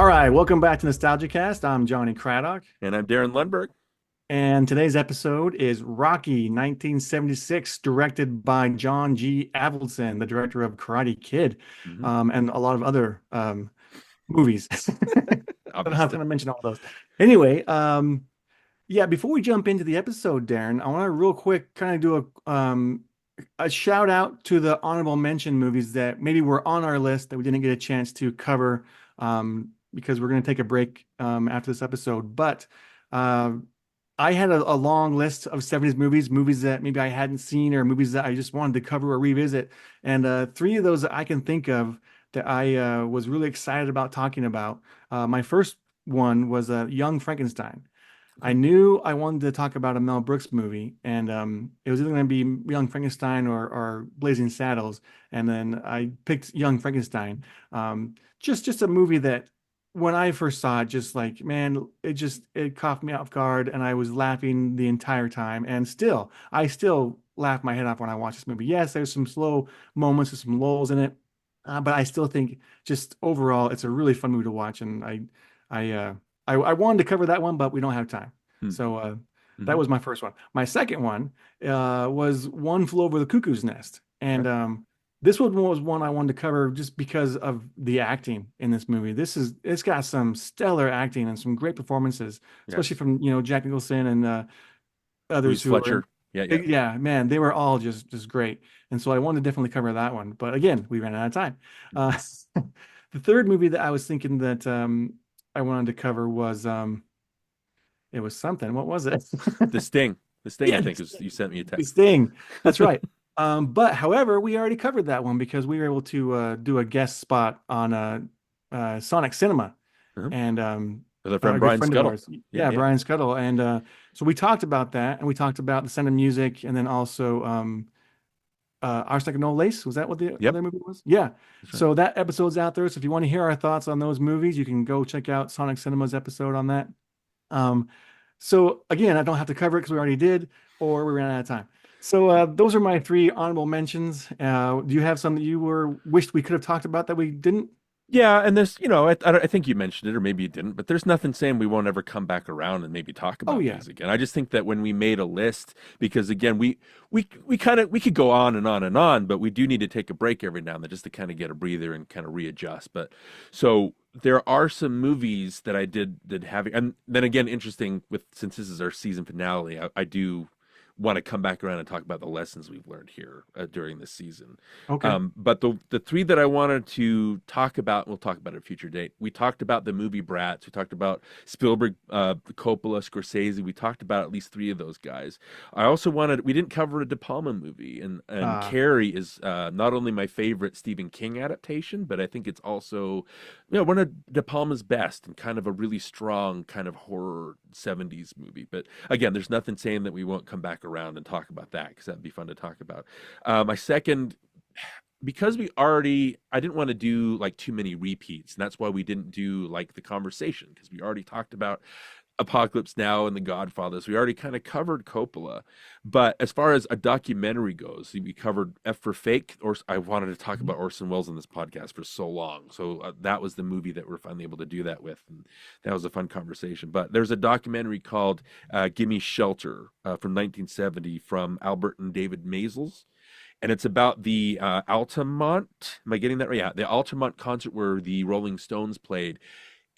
right, welcome back to NostalgiaCast. I'm Johnny Craddock, And I'm Darren Lundberg. and today's episode is Rocky 1976, directed by John G. Avildsen, the director of Karate Kid, Hmm. and a lot of other movies. I don't have Obviously. time to mention all those. Anyway, yeah, before we jump into the episode, Darren, I want to real quick kind of do a shout out to the honorable mention movies that maybe were on our list that we didn't get a chance to cover because we're going to take a break after this episode. But uh, I had a long list of 70s movies, movies that maybe I hadn't seen or movies that I just wanted to cover or revisit. And three of those that I can think of that I was really excited about talking about. My first one was Young Frankenstein. I Okay. knew I wanted to talk about a Mel Brooks movie, and it was either going to be Young Frankenstein or Blazing Saddles, and then I picked Young Frankenstein. Just a movie that when I first saw it, just like man, it caught me off guard, and I was laughing the entire time, and I still laugh my head off when I watch this movie. Yes, there's some slow moments, there's some lulls in it, but I still think just overall it's a really fun movie to watch, and I uh, I wanted to cover that one, but we don't have time. So that Mm-hmm. was my first one. My second one was One Flew Over the Cuckoo's Nest. And Okay. this one was one I wanted to cover just because of the acting in this movie. It's got some stellar acting and some great performances, especially Yes. from, Jack Nicholson and others Louise who were in. Fletcher. Yeah, yeah. Yeah, man, they were all just great. And so I wanted to definitely cover that one. But again, we ran out of time. Mhm. Uh, the third movie that I was thinking that I wanted to cover was it was something. What was it? The Sting. The Sting, I Yeah, think, is you sent me a the text. Sting. That's right. But however, we already covered that one because we were able to do a guest spot on Sonic Cinema, Uh-huh. and With our a friend good Brian friend of Scuttle. ours, Yeah, yeah, yeah. Brian Scuttle, and so we talked about that, and we talked about the Sound of Music, and then also Ars Like No Lace. Was that what the Yep. other movie was? Yeah. That's right. So that episode's out there. So if you want to hear our thoughts on those movies, you can go check out Sonic Cinema's episode on that. Um, so again, I don't have to cover it because we already did, or we ran out of time. So those are my three honorable mentions. Do you have some that you were wished we could have talked about that we didn't? Yeah, and there's, I think you mentioned it, or maybe you didn't, but there's nothing saying we won't ever come back around and maybe talk Oh about yeah. these again. I just think that when we made a list, because again, we could go on and on and on, but we do need to take a break every now and then just to kind of get a breather and kind of readjust. But so there are some movies that I did having, and then again, interesting with since this is our season finale, I do want to come back around and talk about the lessons we've learned here during this season. Okay. But the three that I wanted to talk about, we'll talk about at a future date. We talked about the movie Brats. We talked about Spielberg, Coppola, Scorsese. We talked about at least three of those guys. We didn't cover a De Palma movie, and Uh, Carrie is not only my favorite Stephen King adaptation, but I think it's also, one of De Palma's best and kind of a really strong kind of horror 70s movie. But again, there's nothing saying that we won't come back around and talk about that because that'd be fun to talk about. My second, because I didn't want to do like too many repeats, and that's why we didn't do like the conversation because we already talked about Apocalypse Now and The Godfather. So we already kind of covered Coppola. But as far as a documentary goes, we covered F for Fake. Or I wanted to talk about Orson Welles on this podcast for so long. So that was the movie that we're finally able to do that with. And that was a fun conversation. But there's a documentary called Gimme Shelter from 1970 from Albert and David Maysles. And it's about the Altamont. Am I getting that right? Yeah, the Altamont concert where the Rolling Stones played.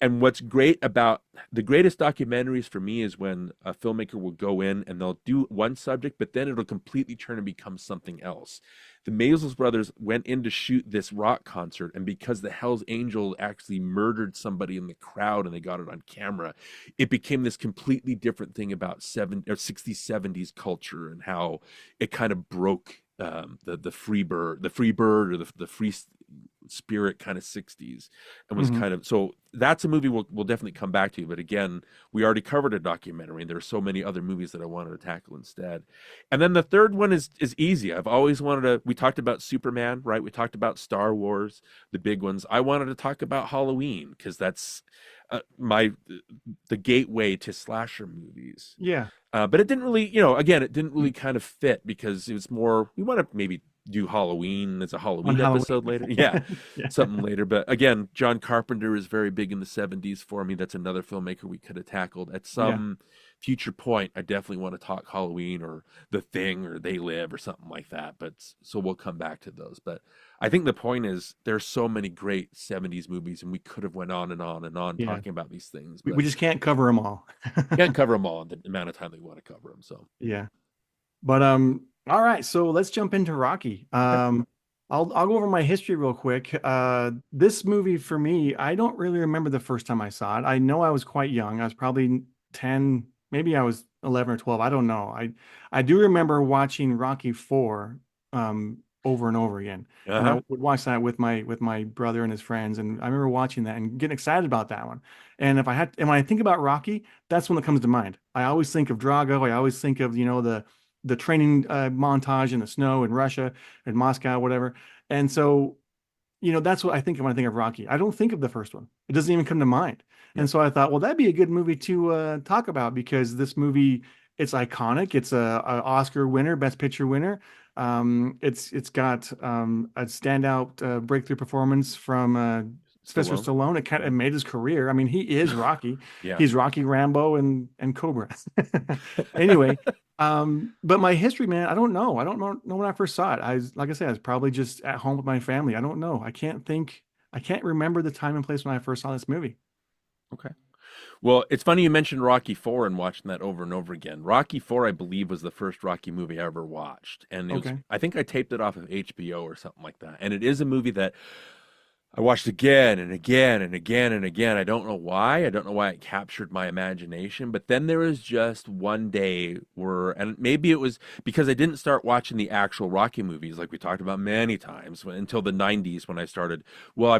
And what's great about the greatest documentaries for me is when a filmmaker will go in and they'll do one subject, but then it'll completely turn and become something else. The Maysles brothers went in to shoot this rock concert, and because the Hells Angel actually murdered somebody in the crowd and they got it on camera, it became this completely different thing about 60s, 70s culture and how it kind of broke the free bird or the free spirit kind of 60s, and was mhm. kind of, so that's a movie we'll definitely come back to. But again, we already covered a documentary and there are so many other movies that I wanted to tackle instead. And then the third one is easy. I've always wanted to, we talked about Superman, right? We talked about Star Wars, the big ones. I wanted to talk about Halloween because that's my the gateway to slasher movies. Yeah. But it didn't really, again, it didn't really kind of fit because it was more, we want to maybe do Halloween. There's a On Halloween Halloween. episode later. Yeah, Yeah. something later. But again, John Carpenter is very big in the 70s for me. That's another filmmaker we could have tackled at Yeah. some future point. I definitely want to talk Halloween or The Thing or They Live or something like that. But so we'll come back to those. But I think the point is there's so many great 70s movies, and we could have went on and on and on Yeah. talking about these things, We but just can't cover them all. can't cover them all in the amount of time that we want to cover them. So Yeah. But all right, so let's jump into Rocky. okay. I'll go over my history real quick. This movie for me, I don't really remember the first time I saw it. I know I was quite young. I was probably 10, maybe I was 11 or 12. I don't know. I do remember watching Rocky 4 over and over again. And I Uh-huh. would watch that with my brother and his friends, and I remember watching that and getting excited about that one. And when I think about Rocky, that's one that comes to mind. I always think of Drago. I always think of, the training montage in the snow in Russia and Moscow, whatever. And so, that's what I think of when I think of Rocky. I don't think of the first one. It doesn't even come to mind. Yeah. And so I thought, well, that'd be a good movie to talk about because this movie, it's iconic. It's a Oscar winner, Best Picture winner. It's got a standout breakthrough performance from Sylvester Stallone. Stallone. It kind Yeah. of made his career. I mean, he is Rocky. Yeah. He's Rocky, Rambo, and Cobra. Anyway, but my history, man, I don't know. I don't know when I first saw it. Like I said, I was probably just at home with my family. I don't know. I can't remember the time and place when I first saw this movie. Okay. Well, it's funny you mentioned Rocky 4 and watching that over and over again. Rocky 4, I believe, was the first Rocky movie I ever watched. And Okay. I think I taped it off of HBO or something like that. And it is a movie that I watched again and again and again and again. I don't know why. I don't know why it captured my imagination. But then there was just one day where, and maybe it was because I didn't start watching the actual Rocky movies like we talked about many times until the 90s when I started. Well,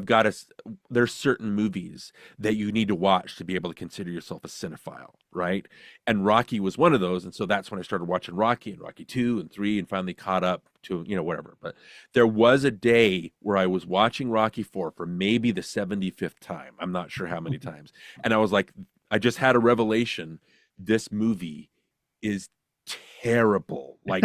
there's certain movies that you need to watch to be able to consider yourself a cinephile, right? And Rocky was one of those. And so that's when I started watching Rocky and Rocky 2 and 3 and finally caught up to, whatever. But there was a day where I was watching Rocky 4 for maybe the 75th time. I'm not sure how many times. And I was like, I just had a revelation. This movie is terrible. Like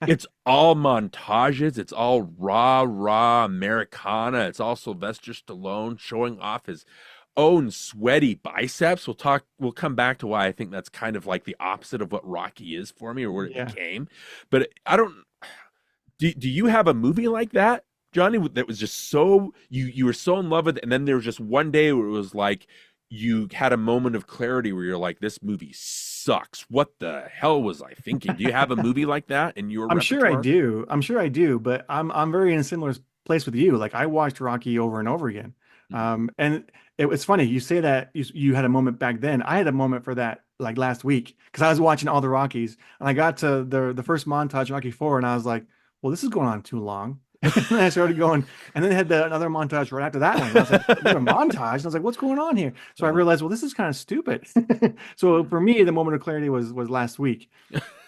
it's all montages. It's all raw Americana. It's all Sylvester Stallone showing off his own sweaty biceps. We'll come back to why I think that's kind of like the opposite of what Rocky is for me or what it Yeah. became. But I don't, do you have a movie like that, Johnny, that was just so you were so in love with it, and then there was just one day where it was like you had a moment of clarity where you're like, this movie sucks. What the hell was I thinking? Do you have a movie like that in your I'm sure I repertoire? do. I'm sure I do, but I'm very in a similar place with you. Like I watched Rocky over and over again. Mhm. And it was funny. You say that you had a moment back then. I had a moment for that like last week because I was watching all the Rockies and I got to the first montage, Rocky 4, and I was like, well, this is going on too long. And then I started going, and then had another montage right after that one. And I was like, another montage. And I was like, what's going on here? So I Uh-huh. realized, well, this is kind of stupid. So for me, the moment of clarity was last week.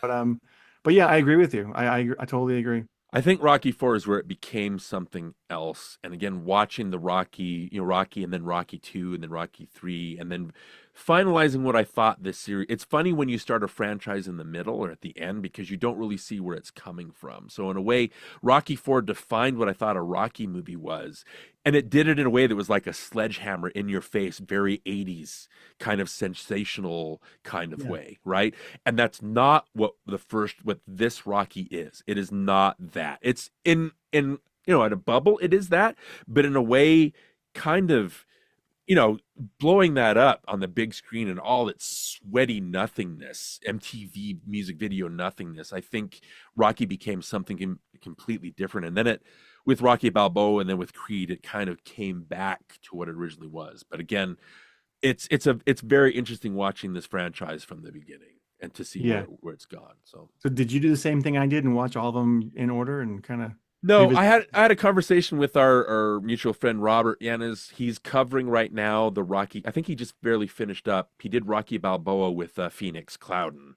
But but yeah, I agree with you. I totally agree. I think Rocky 4 is where it became something else. And again, watching the Rocky and then Rocky 2 and then Rocky 3 and then finalizing what I thought this series. It's funny when you start a franchise in the middle or at the end because you don't really see where it's coming from. So in a way, Rocky 4 defined what I thought a Rocky movie was. And it did it in a way that was like a sledgehammer in your face, very 80s kind of sensational kind of Yeah. way, right? And that's not what this Rocky is. It is not that. It's in at a bubble, it is that, but in a way, kind of, blowing that up on the big screen and all its sweaty nothingness, MTV music video nothingness. I think Rocky became something completely different. And then with Rocky Balboa and then with Creed, it kind of came back to what it originally was. But again, it's very interesting watching this franchise from the beginning and to see Yeah. where it's gone. So So did you do the same thing I did and watch all of them in order and kind of no, revisit? I had a conversation with our mutual friend Robert Yanis. He's covering right now the Rocky. I think he just barely finished up. He did Rocky Balboa with Phoenix Clouden.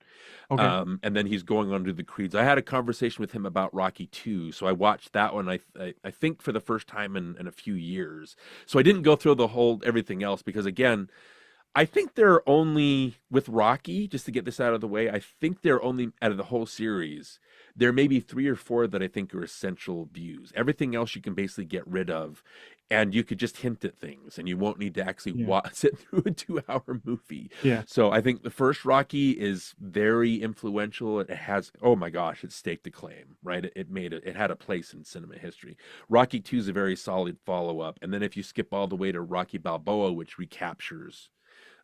Okay. And then he's going on to the Creeds. I had a conversation with him about Rocky 2, so I watched that one. I think for the first time in a few years. So I didn't go through the whole everything else because again, I think there are only with Rocky, just to get this out of the way, I think there are only out of the whole series, there may be three or four that I think are essential views. Everything else you can basically get rid of, and you could just hint at things, and you won't need to actually Yeah. sit through a 2 hour movie. Yeah. So I think the first Rocky is very influential. It has, oh my gosh, it staked a claim, right? It made it, it had a place in cinema history. Rocky 2 is a very solid follow up, and then if you skip all the way to Rocky Balboa, which recaptures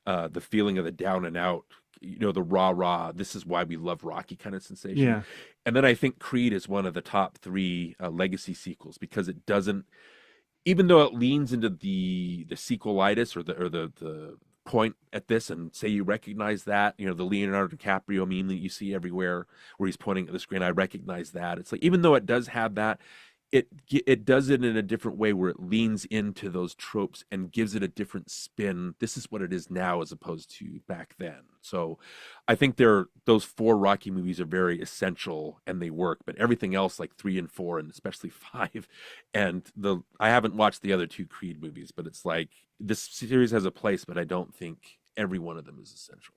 the feeling of the down and out, the rah rah, this is why we love Rocky kind of sensation. Yeah. And then I think Creed is one of the top three legacy sequels because it doesn't, even though it leans into the sequelitis or the point at this and say you recognize that, the Leonardo DiCaprio meme that you see everywhere where he's pointing at the screen, I recognize that. It's like, even though it does have that, it does it in a different way where it leans into those tropes and gives it a different spin. This is what it is now as opposed to back then. So I think those four Rocky movies are very essential and they work, but everything else like 3 and 4 and especially 5 and I haven't watched the other two Creed movies, but it's like this series has a place, but I don't think every one of them is essential.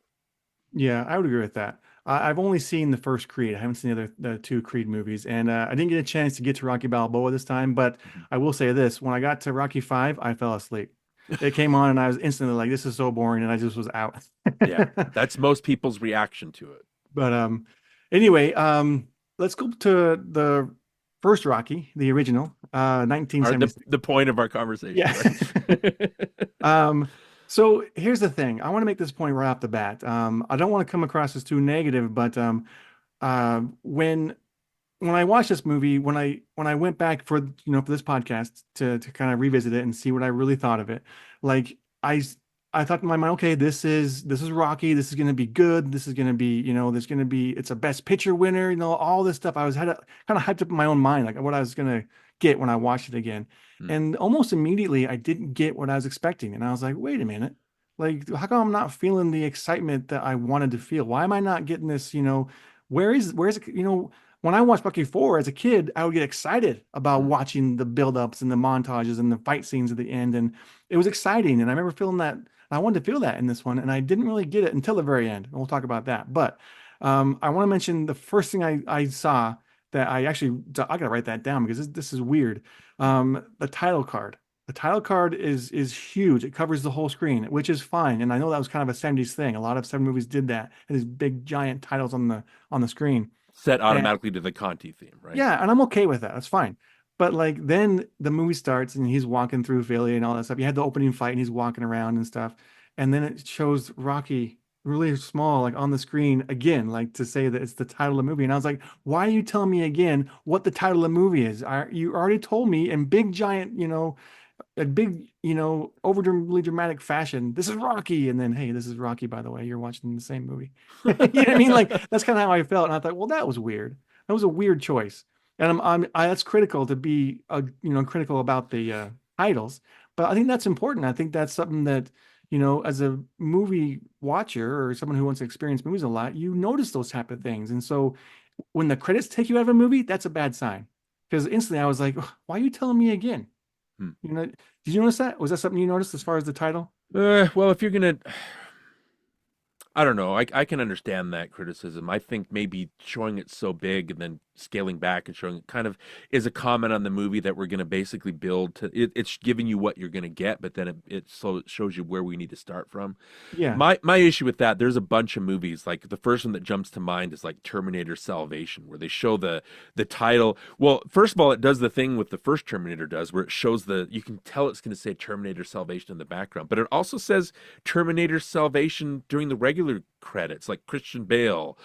Yeah, I would agree with that. I've only seen the first Creed. I haven't seen the two Creed movies, and I didn't get a chance to get to Rocky Balboa this time. But Mhm. I will say this: when I got to Rocky 5, I fell asleep. It came on, and I was instantly like, "This is so boring," and I just was out. Yeah, that's most people's reaction to it. But anyway, let's go to the first Rocky, the original, Our the 1976. the point of our conversation, Yeah. right? Um, so here's the thing. I want to make this point right off the bat. I don't want to come across as too negative, but uh, when when I watched this movie, when I went back for this podcast to kind of revisit it and see what I really thought of it, like I thought in my mind, okay, this is Rocky, this is gonna be good, this is gonna be, there's gonna be it's a best picture winner, all this stuff. I was had kind of hyped up in my own mind, like what I was gonna get when I watched it again. Hmm. And almost immediately I didn't get what I was expecting. And I was like, wait a minute. Like, how come I'm not feeling the excitement that I wanted to feel? Why am I not getting this, where's it, when I watched Bucky 4 as a kid, I would get excited about Hmm. watching the buildups and the montages and the fight scenes at the end. And it was exciting. And I remember feeling that. I wanted to feel that in this one. And I didn't really get it until the very end. And we'll talk about that. But I want to mention the first thing I saw that I got to write that down because this is weird. The title card. The title card is huge. It covers the whole screen, which is fine. And I know that was kind of a 70s thing. A lot of 70s movies did that. And these big giant titles on the screen. Set And automatically to the Conti theme, right? yeah, and I'm okay with that. That's fine. But like then the movie starts and he's walking through Philly and all that stuff. You had the opening fight and he's walking around and stuff. And then it shows Rocky really small, like on the screen again, like to say that it's the title of the movie. And I was like, why are you telling me again what the title of the movie is? You already told me in big giant, a big, overly dramatic fashion. This is Rocky. And then, hey, this is Rocky, by the way. You're watching the same movie. You know what I mean? Like that's kind of how I felt. And I thought, well, that was weird. That was a weird choice. And that's critical to be, critical about the titles. But I think that's important. I think that's something that, as a movie watcher or someone who wants to experience movies a lot, you notice those type of things. And so when the credits take you out of a movie, that's a bad sign. Because instantly I was like, why are you telling me again? Hmm. Did you notice that? Was that something you noticed as far as the title? Well, if you're gonna, I don't know. I can understand that criticism. I think maybe showing it so big and then scaling back and showing it kind of is a comment on the movie that we're going to basically build to. It's giving you what you're going to get, but then it shows you where we need to start from. Yeah. My issue with that, there's a bunch of movies. Like the first one that jumps to mind is like Terminator Salvation, where they show the title. Well, first of all, it does the thing with the first Terminator does, where it shows you can tell it's going to say Terminator Salvation in the background, but it also says Terminator Salvation during the regular credits, like Christian Bale,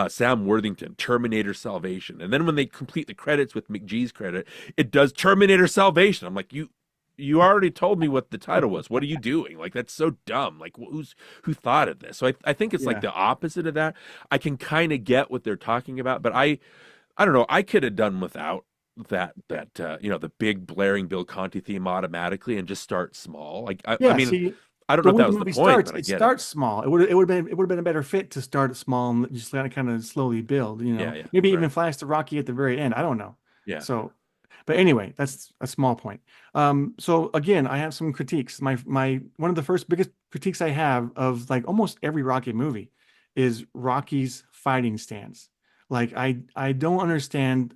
Sam Worthington, Terminator Salvation. And then when they complete the credits with McGee's credit, it does Terminator Salvation. I'm like, you already told me what the title was. What are you doing? Like that's so dumb. Like who thought of this? So I think it's like Yeah. the opposite of that. I can kind of get what they're talking about, but I don't know. I could have done without that the big blaring Bill Conti theme automatically and just start small. Like I Yeah. mean, See, I don't know the if way that the was the movie point, starts, but I it get it. starts small. It would have been a better fit to start small and just kind of slowly build. Yeah, yeah, Maybe right. even flash to Rocky at the very end. I don't know. Yeah, So, But anyway, that's a small point. So again, I have some critiques. My one of the first biggest critiques I have of like almost every Rocky movie is Rocky's fighting stance. Like I don't understand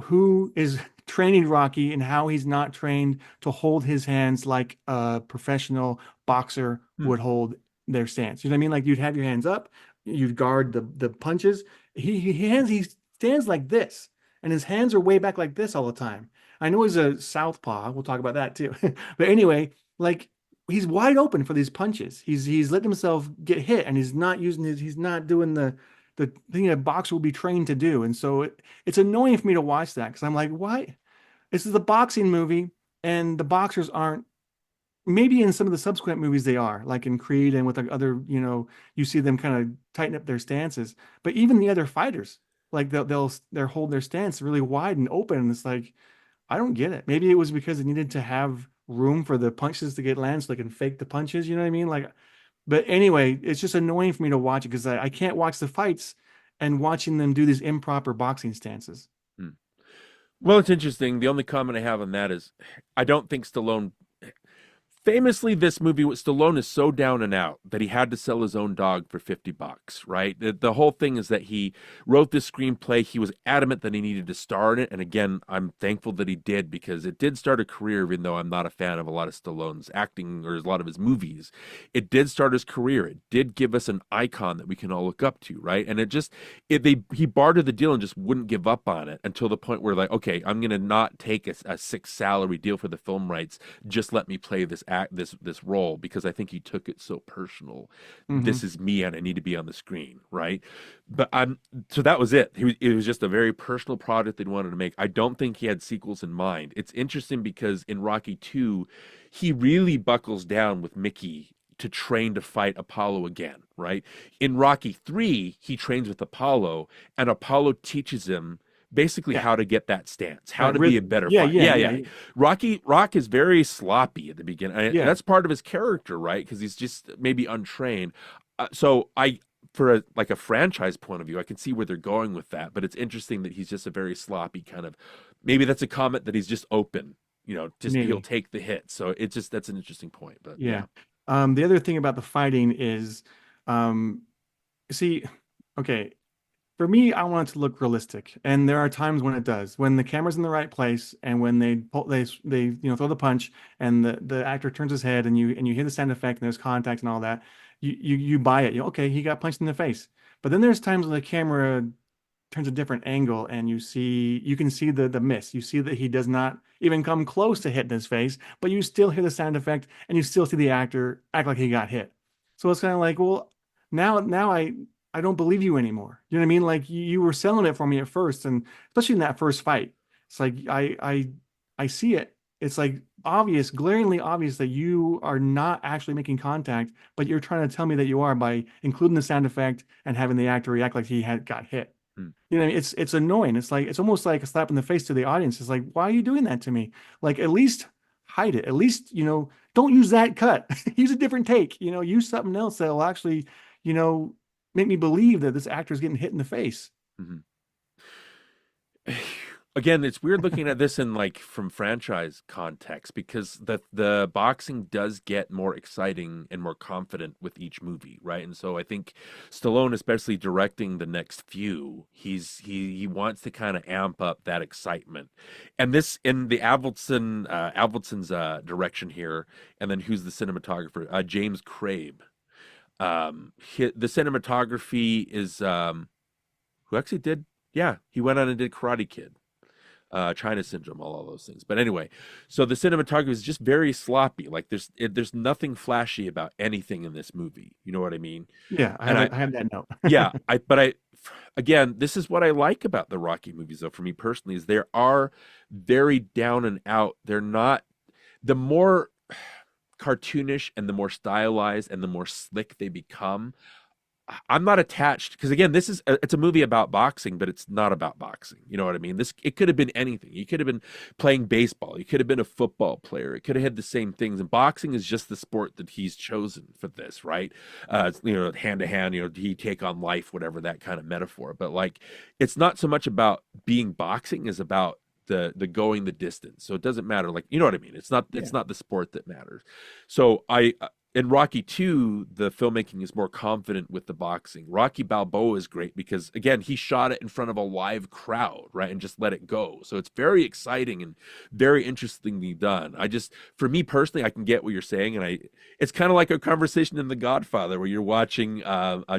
who is training Rocky and how he's not trained to hold his hands like a professional boxer Hmm. would hold their stance. You know what I mean? Like you'd have your hands up, you'd guard the punches. He stands like this, and his hands are way back like this all the time. I know he's a southpaw. We'll talk about that too. But anyway, like he's wide open for these punches. He's letting himself get hit, and he's not doing the thing a boxer will be trained to do. And so it's annoying for me to watch that because I'm like, why? This is a boxing movie, and the boxers aren't. Maybe in some of the subsequent movies they are, like in Creed and with like other, you see them kind of tighten up their stances. But even the other fighters, like they'll hold their stance really wide and open. And it's like, I don't get it. Maybe it was because it needed to have room for the punches to get landed so they can fake the punches. You know what I mean? Like, but anyway, it's just annoying for me to watch it because I can't watch the fights and watching them do these improper boxing stances. Hmm. Well, it's interesting. The only comment I have on that is I don't think Stallone famously, this movie with Stallone is so down and out that he had to sell his own dog for $50, right? The whole thing is that he wrote this screenplay. He was adamant that he needed to star in it. And again, I'm thankful that he did because it did start a career, even though I'm not a fan of a lot of Stallone's acting or a lot of his movies. It did start his career. It did give us an icon that we can all look up to, right? And he bartered the deal and just wouldn't give up on it until the point where like, okay, I'm going to not take a six salary deal for the film rights. Just let me play this role because I think he took it so personal. This Hmm. is me and I need to be on the screen, right? But so that was it. It was just a very personal project they wanted to make. I don't think he had sequels in mind. It's interesting because in Rocky 2, he really buckles down with Mickey to train to fight Apollo again, right? In Rocky 3, he trains with Apollo and Apollo teaches him basically Yeah. how to get that stance, how Right. to be a Rhythm. better Yeah. fighter. Yeah. Yeah, Yeah. yeah. Yeah. Rock is very sloppy at the beginning. And Yeah. that's part of his character, right? Because he's just maybe untrained. So for like a franchise point of view, I can see where they're going with that. But it's interesting that he's just a very sloppy kind of. Maybe that's a comment that he's just open. Just he'll Maybe. take the hit. So that's an interesting point. But Yeah. yeah. The other thing about the fighting is, um, see, okay, for me, I want it to look realistic, and there are times when it does, when the camera's in the right place, and when they throw the punch, and the actor turns his head, and you hear the sound effect, and there's contact and all that, you buy it. Okay, he got punched in the face. But then there's times when the camera turns a different angle and you can see the miss. You see that he does not even come close to hitting his face, but you still hear the sound effect and you still see the actor act like he got hit. So it's kind of like, well, now I don't believe you anymore. You know what I mean? Like you were selling it for me at first, and especially in that first fight. It's like I see it. It's like obvious, glaringly obvious that you are not actually making contact, but you're trying to tell me that you are by including the sound effect and having the actor react like he had got hit. Hmm. You know, it's annoying. It's like it's almost like a slap in the face to the audience. It's like, why are you doing that to me? Like at least hide it. At least, don't use that cut. Use a different take. Use something else that will actually, you know, make me believe that this actor is getting hit in the face. Mhm. Again, it's weird looking at this in like from franchise context because the boxing does get more exciting and more confident with each movie, right? And so I think Stallone, especially directing the next few, he wants to kind of amp up that excitement. And this in the Avildsen's direction here, and then who's the cinematographer? James Crabe. The cinematography is who actually did yeah, he went on and did Karate Kid, China Syndrome, all those things. But anyway, so the cinematography is just very sloppy. Like there's nothing flashy about anything in this movie. You know what I mean? Yeah, And I have that note. yeah, but again, this is what I like about the Rocky movies, though. For me personally, is they are very down and out. They're not the more cartoonish and the more stylized and the more slick they become. I'm not attached because again, it's a movie about boxing, but it's not about boxing. You know what I mean? It could have been anything. You could have been playing baseball. You could have been a football player. It could have had the same things. And boxing is just the sport that he's chosen for this, right? Hand to hand. He take on life, whatever that kind of metaphor. But like, it's not so much about being boxing as about the going the distance. So it doesn't matter. Like, you know what I mean? Yeah. It's not the sport that matters. So in Rocky 2, the filmmaking is more confident with the boxing. Rocky Balboa is great because, again, he shot it in front of a live crowd, right, and just let it go. So it's very exciting and very interestingly done. For me personally, I can get what you're saying, and it's kind of like a conversation in The Godfather where you're watching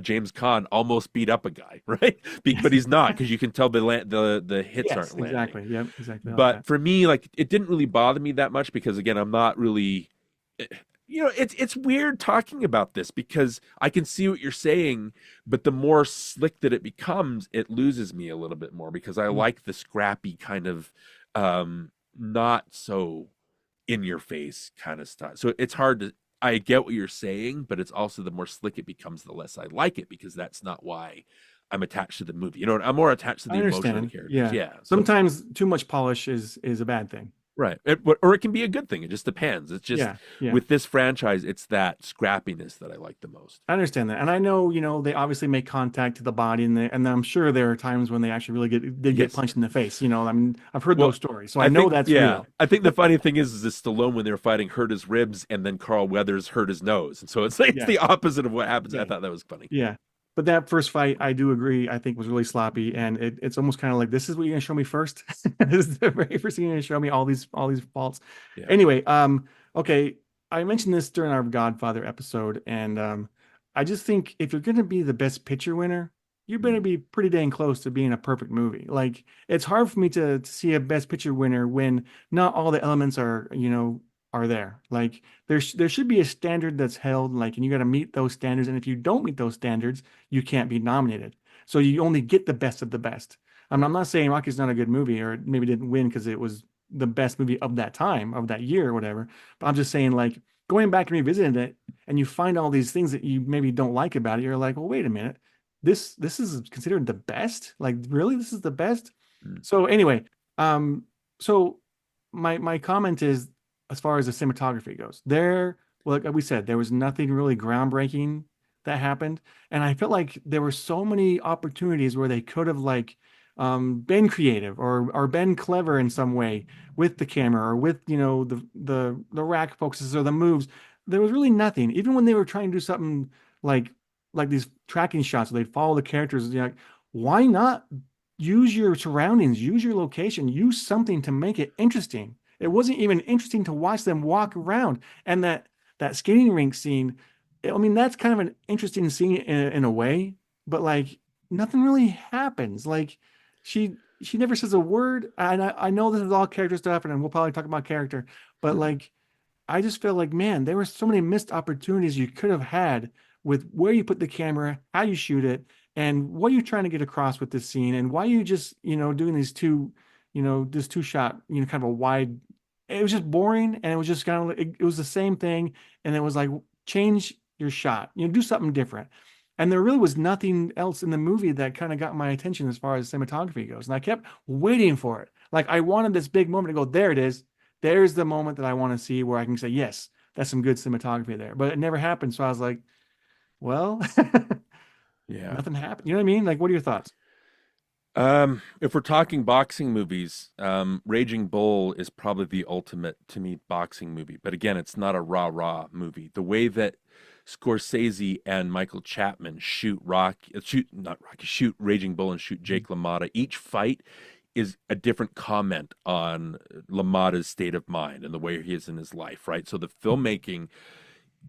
James Caan almost beat up a guy, right? But he's not, because you can tell the hits Yes, aren't landing. exactly. Yep, exactly like But that. for me, like, it didn't really bother me that much because, again, I'm not really, it's weird talking about this because I can see what you're saying, but the more slick that it becomes, it loses me a little bit more because I Mm. like the scrappy kind of not so in your face kind of stuff. So it's hard to, I get what you're saying, but it's also the more slick it becomes, the less I like it, because that's not why I'm attached to the movie. I'm more attached to I the emotion of the understand. characters. Yeah. Yeah. So Sometimes too much polish is a bad thing. right. Or it can be a good thing. It just depends. It's just Yeah. Yeah. with this franchise, it's that scrappiness that I like the most. I understand that. And I know, they obviously make contact to the body and I'm sure there are times when they actually really did get Yes. punched in the face. I mean, I've heard those Well, stories. So I know that's real. I think the funny thing is that Stallone, when they were fighting, hurt his ribs, and then Carl Weathers hurt his nose. And so it's like, it's Yeah. the opposite of what happens. I Yeah. thought that was funny. Yeah. But that first fight, I do agree, I think was really sloppy. And it's almost kind of like, this is what you're gonna show me first. This is the very first thing you're gonna show me, all these faults. Yeah. Anyway, okay. I mentioned this during our Godfather episode, and I just think if you're gonna be the best picture winner, you better Mm. be pretty dang close to being a perfect movie. Like, it's hard for me to see a best picture winner when not all the elements are there. Like, there should be a standard that's held, like, and you got to meet those standards. And if you don't meet those standards, you can't be nominated. So you only get the best of the best. I'm not saying Rocky's not a good movie, or maybe didn't win because it was the best movie of that time, of that year, or whatever. But I'm just saying, like, going back and revisiting it, and you find all these things that you maybe don't like about it, you're like, well, wait a minute, this is considered the best? Like, really, this is the best? Mm. So anyway, um, so my comment is, as far as the cinematography goes, well, like we said, there was nothing really groundbreaking that happened, and I felt like there were so many opportunities where they could have, like, been creative or been clever in some way with the camera, or with the rack focuses or the moves. There was really nothing. Even when they were trying to do something like these tracking shots where they'd follow the characters, like, why not use your surroundings, use your location, use something to make it interesting? It wasn't even interesting to watch them walk around. And that skating rink scene, I mean, that's kind of an interesting scene in a way, but, like, nothing really happens. Like, she never says a word. And I know this is all character stuff, and we'll probably talk about character, but, Mm. like, I just feel like, man, there were so many missed opportunities you could have had with where you put the camera, how you shoot it, and what you're trying to get across with this scene, and why you just, doing this two shot, kind of a wide. It was just boring, and it was just kind of, it was the same thing, and it was like, change your shot, do something different. And there really was nothing else in the movie that kind of got my attention as far as cinematography goes. And I kept waiting for it. Like, I wanted this big moment to go, there it is. There's the moment that I want to see where I can say, yes, that's some good cinematography there. But it never happened. So I was like, well, Yeah. nothing happened. You know what I mean? Like, what are your thoughts? If we're talking boxing movies, Raging Bull is probably the ultimate, to me, boxing movie. But again, it's not a rah-rah movie. The way that Scorsese and Michael Chapman shoot Raging Bull and shoot Jake LaMotta, each fight is a different comment on LaMotta's state of mind and the way he is in his life, right? So the filmmaking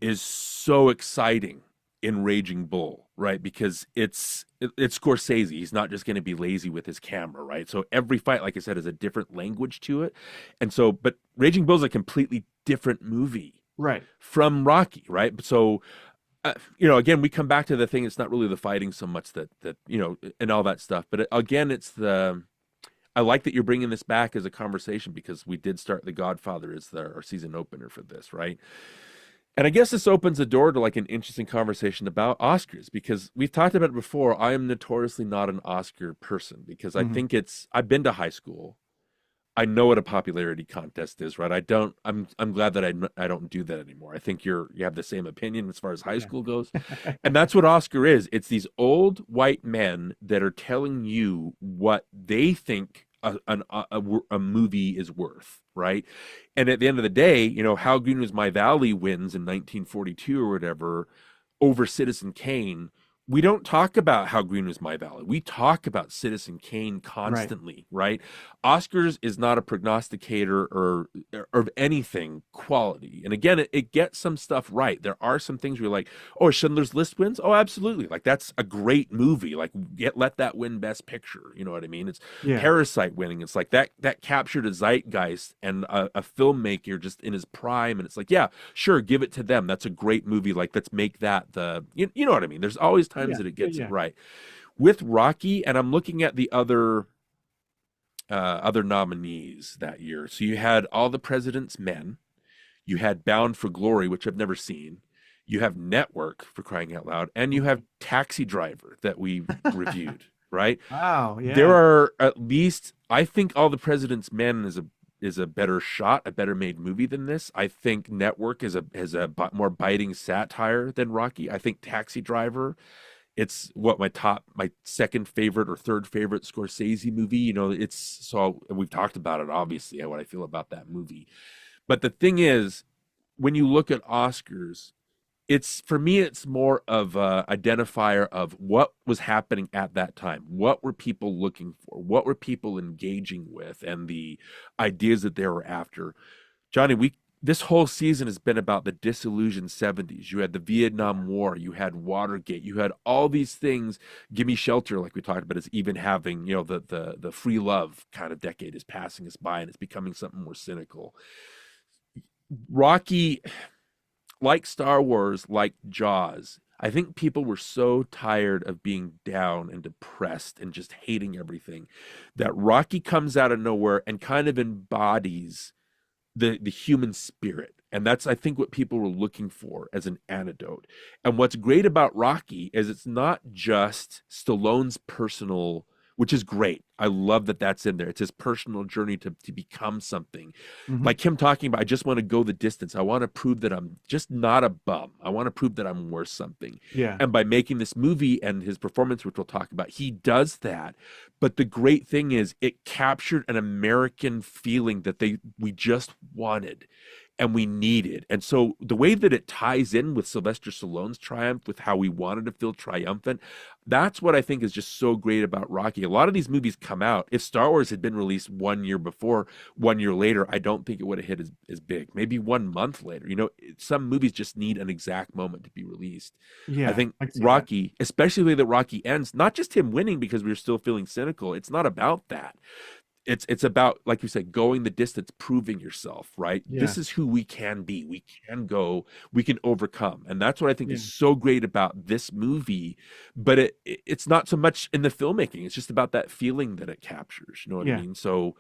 is so exciting in Raging Bull, right? Because it's Scorsese. He's not just going to be lazy with his camera, right? So every fight, like I said, has a different language to it. And so, but Raging Bull is a completely different movie Right. from Rocky, right? So, again, we come back to the thing. It's not really the fighting so much that and all that stuff. But again, I like that you're bringing this back as a conversation, because we did start The Godfather as our season opener for this, right? And I guess this opens the door to, like, an interesting conversation about Oscars, because we've talked about it before. I am notoriously not an Oscar person because I Mhm. think I've been to high school. I know what a popularity contest is, right? I'm glad that I don't do that anymore. I think you have the same opinion as far as high Yeah. school goes. And that's what Oscar is. It's these old white men that are telling you what they think a movie is worth, right? And at the end of the day, How Green Was My Valley wins in 1942 or whatever over Citizen Kane. We don't talk about How Green Was My Valley. We talk about Citizen Kane Right. constantly, right? Oscars is not a prognosticator or of anything quality. And again, it gets some stuff right. There are some things where you're like, oh, Schindler's List wins? Oh, absolutely. Like that's a great movie. Like let that win Best Picture. You know what I mean? It's Yeah. Parasite winning. It's like that captured a zeitgeist and a filmmaker just in his prime. And it's like, yeah, sure, give it to them. That's a great movie. Like, let's make that you know what I mean? There's always times Yeah. that it Yeah. gets it Yeah. right. With Rocky, and I'm looking at the other nominees that year. So you had All the President's Men, you had Bound for Glory, which I've never seen. You have Network, for crying out loud, and you have Taxi Driver that we reviewed, right? Wow. There Yeah. are at least, I think All the President's Men is a better shot, a better made movie than this. I think Network is a more biting satire than Rocky. I think Taxi Driver, it's what my second favorite or third favorite Scorsese movie. It's so we've talked about it obviously, what I feel about that movie. But the thing is, when you look at Oscars, it's for me it's more of a identifier of what was happening at that time, what were people looking for, what were people engaging with, and the ideas that they were after. Johnny, we this whole season has been about the disillusioned 70s. You had the Vietnam War, you had Watergate, you had all these things. Gimme Shelter, like we talked about, is even having, the free love kind of decade is passing us by and it's becoming something more cynical. Rocky, like Star Wars, like Jaws, I think people were so tired of being down and depressed and just hating everything that Rocky comes out of nowhere and kind of embodies the human spirit. And that's, I think, what people were looking for as an antidote. And what's great about Rocky is it's not just Stallone's personal, which is great. I love that that's in there. It's his personal journey to become something. Hmm. Like him talking about, I just want to go the distance. I want to prove that I'm just not a bum. I want to prove that I'm worth something. Yeah. And by making this movie and his performance, which we'll talk about, he does that. But the great thing is it captured an American feeling that we just wanted and we needed. And so the way that it ties in with Sylvester Stallone's triumph, with how we wanted to feel triumphant, that's what I think is just so great about Rocky. A lot of these movies come out. If Star Wars had been released 1 year before, 1 year later, I don't think it would have hit as big. Maybe 1 month later. Some movies just need an exact moment to be released. I Yeah. think I can see that. Rocky, especially the way that Rocky ends, not just him winning because we are still feeling cynical. It's not about that. It's about, like you said, going the distance, proving yourself, right? Yeah. This is who we can be. We can go, we can overcome. And that's what I think is Yeah. so great about this movie. But it's not so much in the filmmaking. It's just about that feeling that it captures. You know what I Yeah. mean? So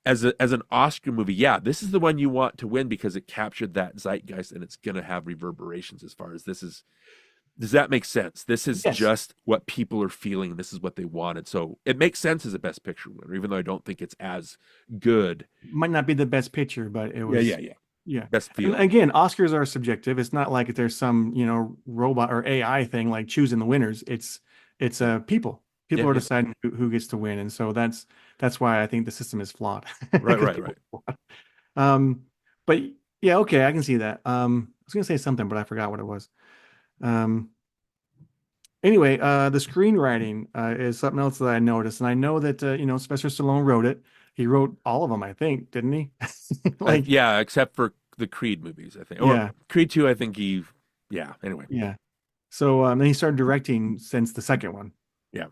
as an Oscar movie, yeah, this is the one you want to win because it captured that zeitgeist and it's gonna have reverberations as far as this is. Does that make sense? This is Yes. just what people are feeling. This is what they wanted. So it makes sense as a Best Picture winner, even though I don't think it's as good. Might not be the best picture, but it Yeah, yeah, was, yeah. yeah. Best And feeling. again, Oscars are subjective. It's not like there's some, robot or AI thing like choosing the winners. It's Yeah, people. yeah, People are yeah. deciding who gets to win. And so that's why I think the system is flawed. Right, Because right, people right. are flawed. But yeah, okay, I can see that. I was gonna say something, but I forgot what it was. Um, anyway, the screenwriting is something else that I noticed, and I know that Sylvester Stallone wrote it. He wrote all of them, I think, didn't he? Like, Yeah, except for the Creed movies, I think. Or yeah, Creed 2, I think yeah, anyway. yeah. So then he started directing since the second one Yeah.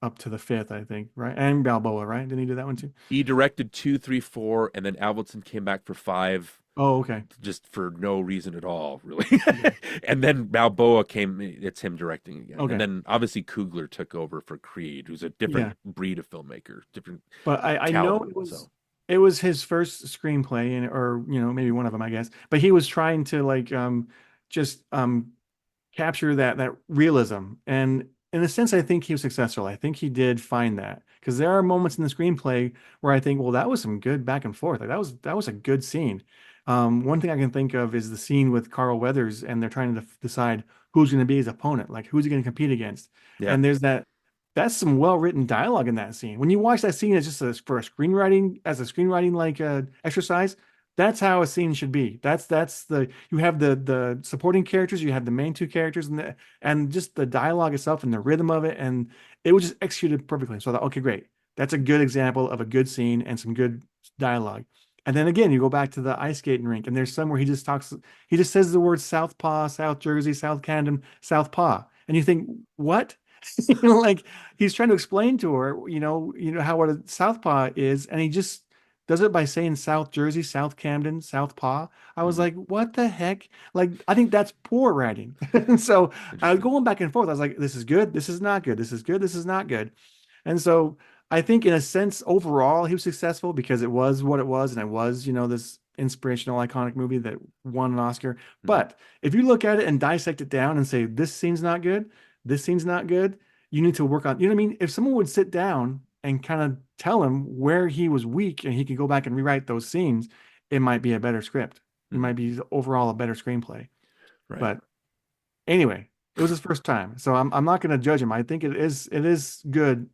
up to the fifth, I think, right? And Balboa, right? Didn't he do that one too? He directed 2, 3, 4, and then Avildsen came back for 5, Oh, okay. just for no reason at all, really. Yeah. And then Balboa came, it's him directing again. And Okay. then obviously Coogler took over for Creed, who's a different Yeah. breed of filmmaker, different But I know caliber. So, it was his first screenplay and or maybe one of them, I guess. But he was trying to like just capture that realism. And in a sense, I think he was successful. I think he did find that because there are moments in the screenplay where I think, well, that was some good back and forth. Like that was a good scene. One thing I can think of is the scene with Carl Weathers, and they're trying to decide who's going to be his opponent, like who's he going to compete against. yeah. And there's that that's some well-written dialogue in that scene. When you watch that scene as just for a screenwriting, as a screenwriting like exercise, that's how a scene should be. That's the you have the supporting characters, you have the main two characters, and just the dialogue itself and the rhythm of it, and it was just executed perfectly. So I thought, okay, great, that's a good example of a good scene and some good dialogue. And then again, you go back to the ice skating rink, and there's somewhere he just says the word Southpaw, South Jersey, South Camden, Southpaw, and you think, what? Like he's trying to explain to her, how what a southpaw is, and he just does it by saying South Jersey, South Camden, Southpaw. I was Mhm. like, what the heck? Like, I think that's poor writing. And so I was Interesting. going back and forth. I was like, this is good, this is not good, this is good, this is not good. And so I think in a sense, overall, he was successful because it was what it was, and it was, this inspirational, iconic movie that won an Oscar. Mhm. But if you look at it and dissect it down and say, this scene's not good, this scene's not good, you need to work on, you know what I mean? If someone would sit down and kind of tell him where he was weak and he could go back and rewrite those scenes, it might be a better script. It Mhm. might be overall a better screenplay. Right. But anyway, it was his first time. So I'm not going to judge him. I think it is good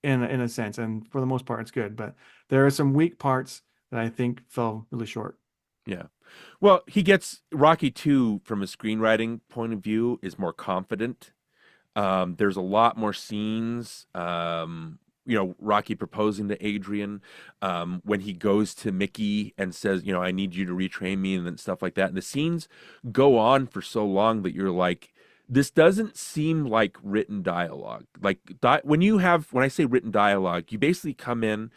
in a sense, and for the most part, it's good. But there are some weak parts that I think fell really short. Yeah. Well, he gets Rocky 2 from a screenwriting point of view is more confident. There's a lot more scenes. Rocky proposing to Adrian, when he goes to Mickey and says, I need you to retrain me and then stuff like that. And the scenes go on for so long that you're like, this doesn't seem like written dialogue. Like when I say written dialogue, you basically come in,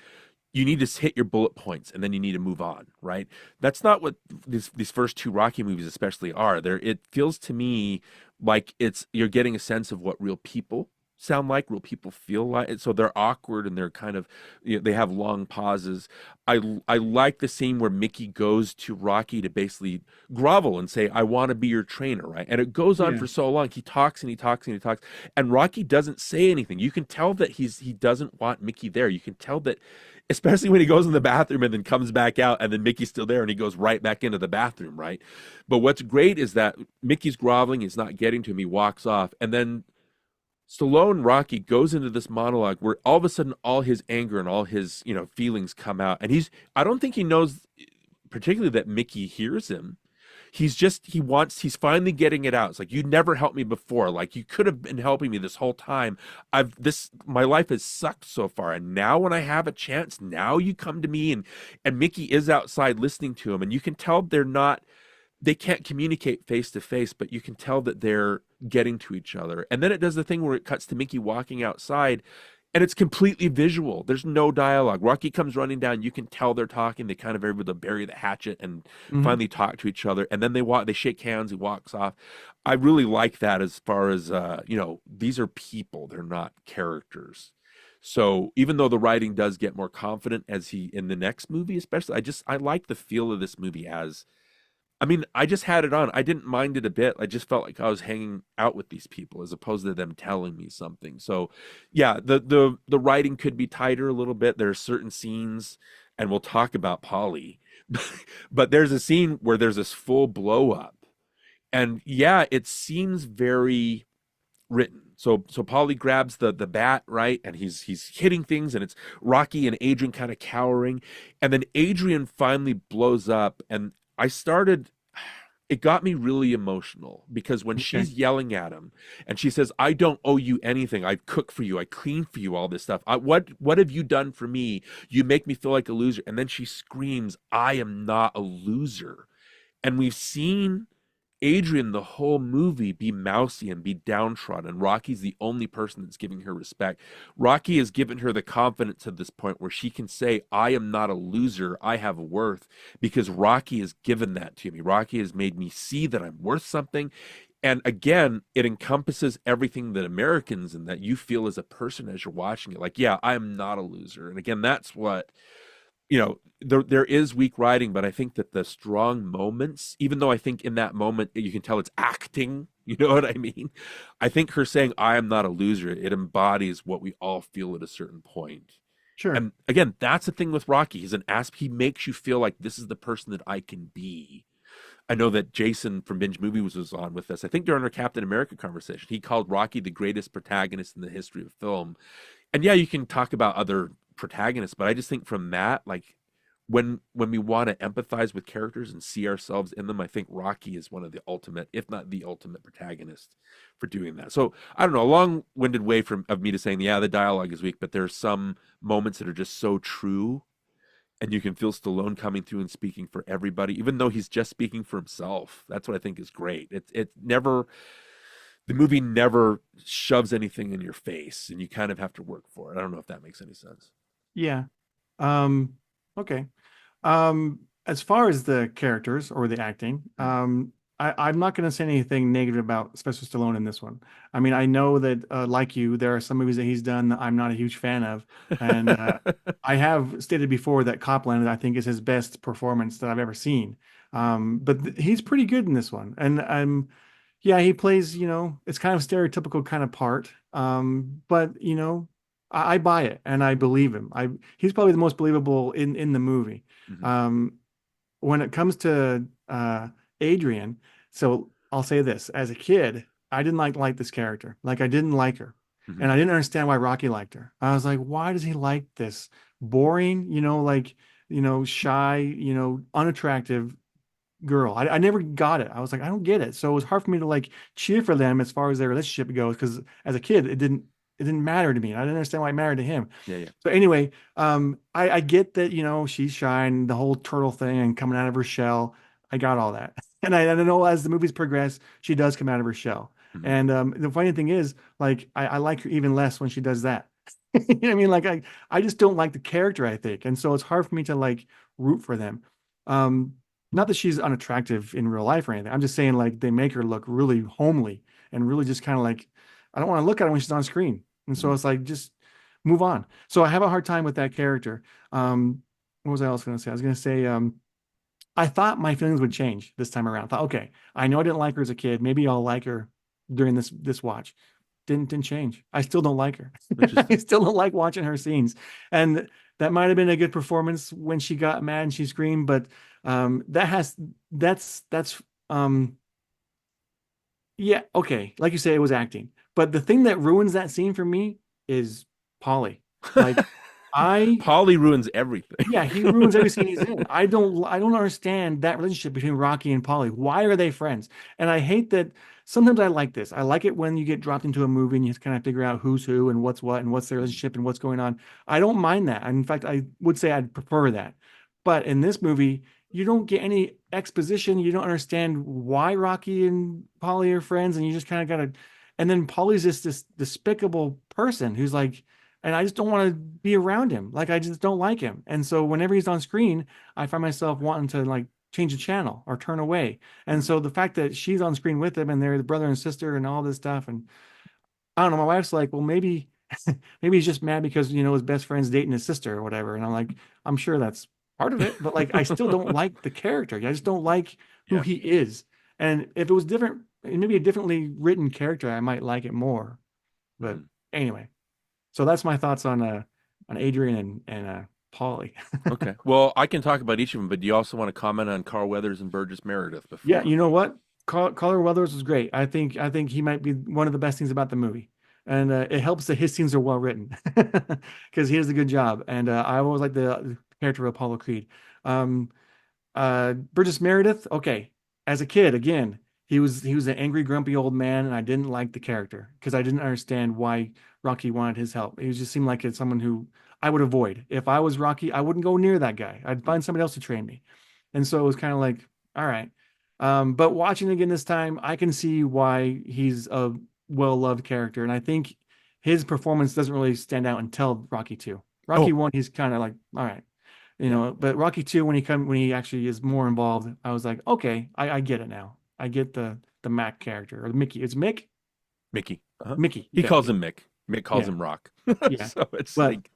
you need to hit your bullet points and then you need to move on, right? That's not what these first two Rocky movies especially are. It feels to me like you're getting a sense of what real people sound like, real people feel like. So they're awkward and they're kind of, they have long pauses. I like the scene where Mickey goes to Rocky to basically grovel and say, I want to be your trainer, right? And it goes on Yeah. for so long. He talks and he talks and he talks, and Rocky doesn't say anything. You can tell that he doesn't want Mickey there. You can tell that, especially when he goes in the bathroom and then comes back out and then Mickey's still there and he goes right back into the bathroom, right? But what's great is that Mickey's groveling, he's not getting to him, he walks off, and then Stallone Rocky goes into this monologue where all of a sudden all his anger and all his, feelings come out. And I don't think he knows particularly that Mickey hears him. He's finally getting it out. It's like, you never helped me before. Like, you could have been helping me this whole time. My life has sucked so far. And now when I have a chance, now you come to me, and Mickey is outside listening to him. And you can tell they can't communicate face to face, but you can tell that they're getting to each other. And then it does the thing where it cuts to Mickey walking outside, and it's completely visual. There's no dialogue. Rocky comes running down. You can tell they're talking. They kind of are able to bury the hatchet and Mhm. finally talk to each other. And then they shake hands. He walks off. I really like that as far as, these are people. They're not characters. So even though the writing does get more confident as in the next movie, especially, I like the feel of this movie as, I mean, I just had it on. I didn't mind it a bit. I just felt like I was hanging out with these people as opposed to them telling me something. So, yeah, the writing could be tighter a little bit. There are certain scenes, and we'll talk about Polly, but there's a scene where there's this full blow up, and yeah, it seems very written. So Polly grabs the bat, right, and he's hitting things, and it's Rocky and Adrian kind of cowering, and then Adrian finally blows up, and it got me really emotional because when Okay. she's yelling at him and she says, I don't owe you anything. I cook for you. I clean for you, all this stuff. What have you done for me? You make me feel like a loser. And then she screams, I am not a loser. And we've seen Adrian the whole movie be mousy and be downtrodden. Rocky's the only person that's giving her respect. Rocky has given her the confidence at this point where she can say, I am not a loser. I have worth, because Rocky has given that to me. Rocky has made me see that I'm worth something. And again, it encompasses everything that Americans and that you feel as a person as you're watching it. Like, yeah, I am not a loser. And again, that's what, there is weak writing, but I think that the strong moments, even though I think in that moment you can tell it's acting, you know what I mean? I think her saying, I am not a loser, it embodies what we all feel at a certain point. Sure. And again, that's the thing with Rocky. He makes you feel like this is the person that I can be. I know that Jason from Binge Movies was on with us. I think during our Captain America conversation, he called Rocky the greatest protagonist in the history of film. And yeah, you can talk about other protagonists, but I just think from that, like when we want to empathize with characters and see ourselves in them, I think Rocky is one of the ultimate, if not the ultimate protagonist for doing that. So I don't know, a long-winded way from of me to saying, yeah, the dialogue is weak, but there's some moments that are just so true, and you can feel Stallone coming through and speaking for everybody, even though he's just speaking for himself. That's what I think is great. It never the movie never shoves anything in your face, and you kind of have to work for it. I don't know if that makes any sense. Yeah. Um, okay. As far as the characters or the acting, Mm. I'm not going to say anything negative about Sylvester Stallone in this one. I mean, I know that, like you, there are some movies that he's done that I'm not a huge fan of, and I have stated before that Copland, I think, is his best performance that I've ever seen. But he's pretty good in this one, and yeah, he plays, it's kind of stereotypical kind of part, but I buy it and I believe him. He's probably the most believable in the movie. Hmm. Um, when it comes to Adrian, so I'll say this: as a kid, I didn't like this character. Like I didn't like her, Hmm. and I didn't understand why Rocky liked her. I was like, why does he like this boring, like shy, unattractive girl? I never got it. I was like, I don't get it. So it was hard for me to like cheer for them as far as their relationship goes, because as a kid, it didn't matter to me. I didn't understand why it mattered to him. Yeah, yeah. So anyway, I get that, she's shy and the whole turtle thing and coming out of her shell. I got all that. And I know as the movies progress, she does come out of her shell. Hmm. And the funny thing is, like, I like her even less when she does that. You know what I mean? Like, I just don't like the character, I think. And so it's hard for me to like root for them. Um, Not that she's unattractive in real life or anything. I'm just saying, like, they make her look really homely and really just kind of like, I don't want to look at her when she's on screen. And so Hmm. it's like, just move on. So I have a hard time with that character. What was I else going to say? I was going to say, I thought my feelings would change this time around. I thought, okay, I know I didn't like her as a kid. Maybe I'll like her during this watch. Didn't change. I still don't like her. I Interesting. still don't like watching her scenes. And that might have been a good performance when she got mad and she screamed, but that's yeah, okay. Like you say, it was acting. But the thing that ruins that scene for me is Polly. Like I Polly ruins everything. yeah, he ruins every scene he's in. I don't understand that relationship between Rocky and Polly. Why are they friends? And I hate that sometimes I like this. I like it when you get dropped into a movie and you have to kind of figure out who's who and what's what and what's their Mhm. relationship and what's going on. I don't mind that. In fact, I would say I'd prefer that. But in this movie, you don't get any exposition. You don't understand why Rocky and Polly are friends, and you just kind of gotta. And then Polly's just this despicable person who's like, and I just don't want to be around him. Like I just don't like him. And so whenever he's on screen, I find myself wanting to like change the channel or turn away. And Mhm. so the fact that she's on screen with him and they're the brother and sister and all this stuff, and I don't know, my wife's like, well, maybe maybe he's just mad because his best friend's dating his sister or whatever. And I'm like, I'm sure that's part of it, but like I still don't like the character. I just don't like who Yeah. he is. And if it was different, maybe a differently written character, I might like it more. But Mhm. anyway. So that's my thoughts on Adrian and Paulie. Okay. Well, I can talk about each of them, but do you also want to comment on Carl Weathers and Burgess Meredith Yeah, before? you know what? Color Weathers was great. I think he might be one of the best things about the movie, and it helps that his scenes are well written because he does a good job. And I always like the character of Apollo Creed. Um, Burgess Meredith, okay. As a kid, again, he was an angry, grumpy old man, and I didn't like the character because I didn't understand why Rocky wanted his help. He just seemed like it's someone who I would avoid. If I was Rocky, I wouldn't go near that guy. I'd Mhm. find somebody else to train me. And so it was kind of like, all right. But watching it again this time, I can see why he's a well-loved character, and I think his performance doesn't really stand out until Rocky 2. Rocky Oh, 1, he's kind of like, all right. yeah. But Rocky 2, when he actually is more involved, I was like, okay, I get it now. I get the Mac character or Mickey. It's Mick? Mickey. Uh-huh. Mickey. He Yeah, calls yeah, him Mick. Mick calls yeah, him Rock. yeah. So it's But like,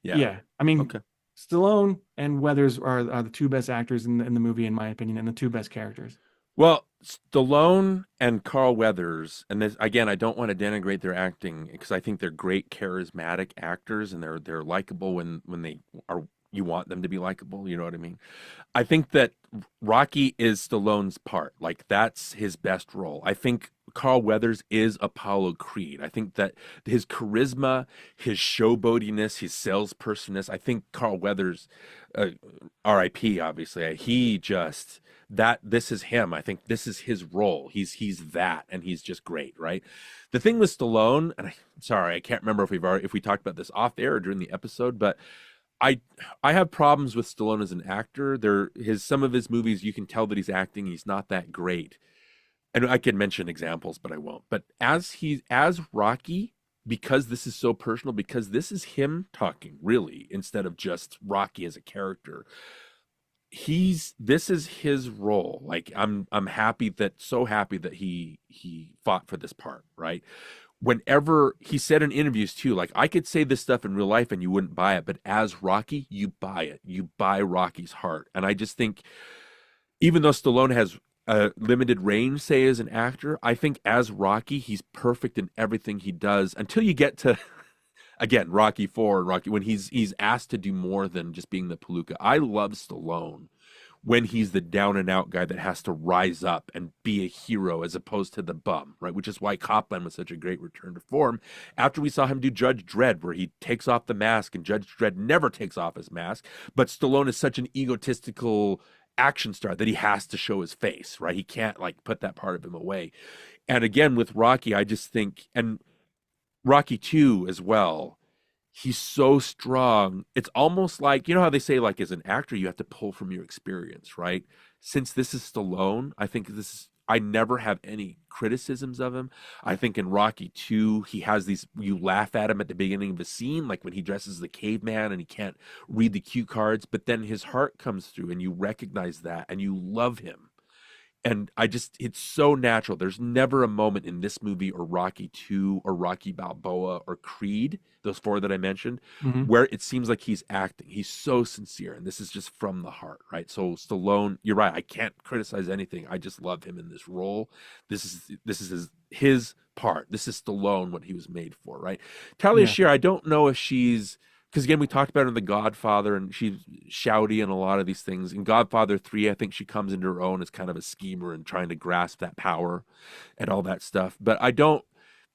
yeah. yeah, I mean, Okay. Stallone and Weathers are the two best actors in the movie, in my opinion, and the two best characters. Well, Stallone and Carl Weathers, and this again, I don't want to denigrate their acting because I think they're great charismatic actors and they're likable when they are you want them to be likable. You know what I mean? I think that Rocky is Stallone's part. Like that's his best role. I think Carl Weathers is Apollo Creed. I think that his charisma, his showboatiness, his salespersonness. I think Carl Weathers, uh, R.I.P. Obviously, he just that this is him. I think this is his role. He's that, and he's just great, right? The thing with Stallone, and sorry, I can't remember if we talked about this off air or during the episode, but I I have problems with Stallone as an actor. Some of his movies you can tell that he's acting, he's not that great. And I can mention examples, but I won't. But as Rocky, because this is so personal, because this is him talking really instead of just Rocky as a character. This is his role. Like I'm happy that so happy that he fought for this part, right? Whenever he said in interviews too, like I could say this stuff in real life and you wouldn't buy it, but as Rocky, you buy it. You buy Rocky's heart. And I just think even though Stallone has a limited range, say as an actor, I think as Rocky, he's perfect in everything he does until you get to again Rocky 4 and Rocky when he's asked to do more than just being the Palooka. I love Stallone when he's the down and out guy that has to rise up and be a hero as opposed to the bum, right? Which is why Copland was such a great return to form after we saw him do Judge Dredd, where he takes off the mask and Judge Dredd never takes off his mask. But Stallone is such an egotistical action star that he has to show his face, right? He can't like put that part of him away. And again, with Rocky, I just think, and Rocky 2 as well, he's so strong. It's almost like, you know how they say, like, as an actor, you have to pull from your experience, right? Since this is Stallone, I think I never have any criticisms of him. I think in Rocky 2, he has these, you laugh at him at the beginning of the scene, like when he dresses as the caveman and he can't read the cue cards, but then his heart comes through and you recognize that and you love him. And it's so natural. There's never a moment in this movie or Rocky 2 or Rocky Balboa or Creed, those four that I mentioned, Hmm. where it seems like he's acting. He's so sincere. And this is just from the heart, right? So Stallone, you're right. I can't criticize anything. I just love him in this role. This is his part. This is Stallone, what he was made for, right? Talia Yeah. Shire, I don't know if she's because again, we talked about her in The Godfather, and she's shouty in a lot of these things. In Godfather 3, I think she comes into her own as kind of a schemer and trying to grasp that power and all that stuff. But I don't,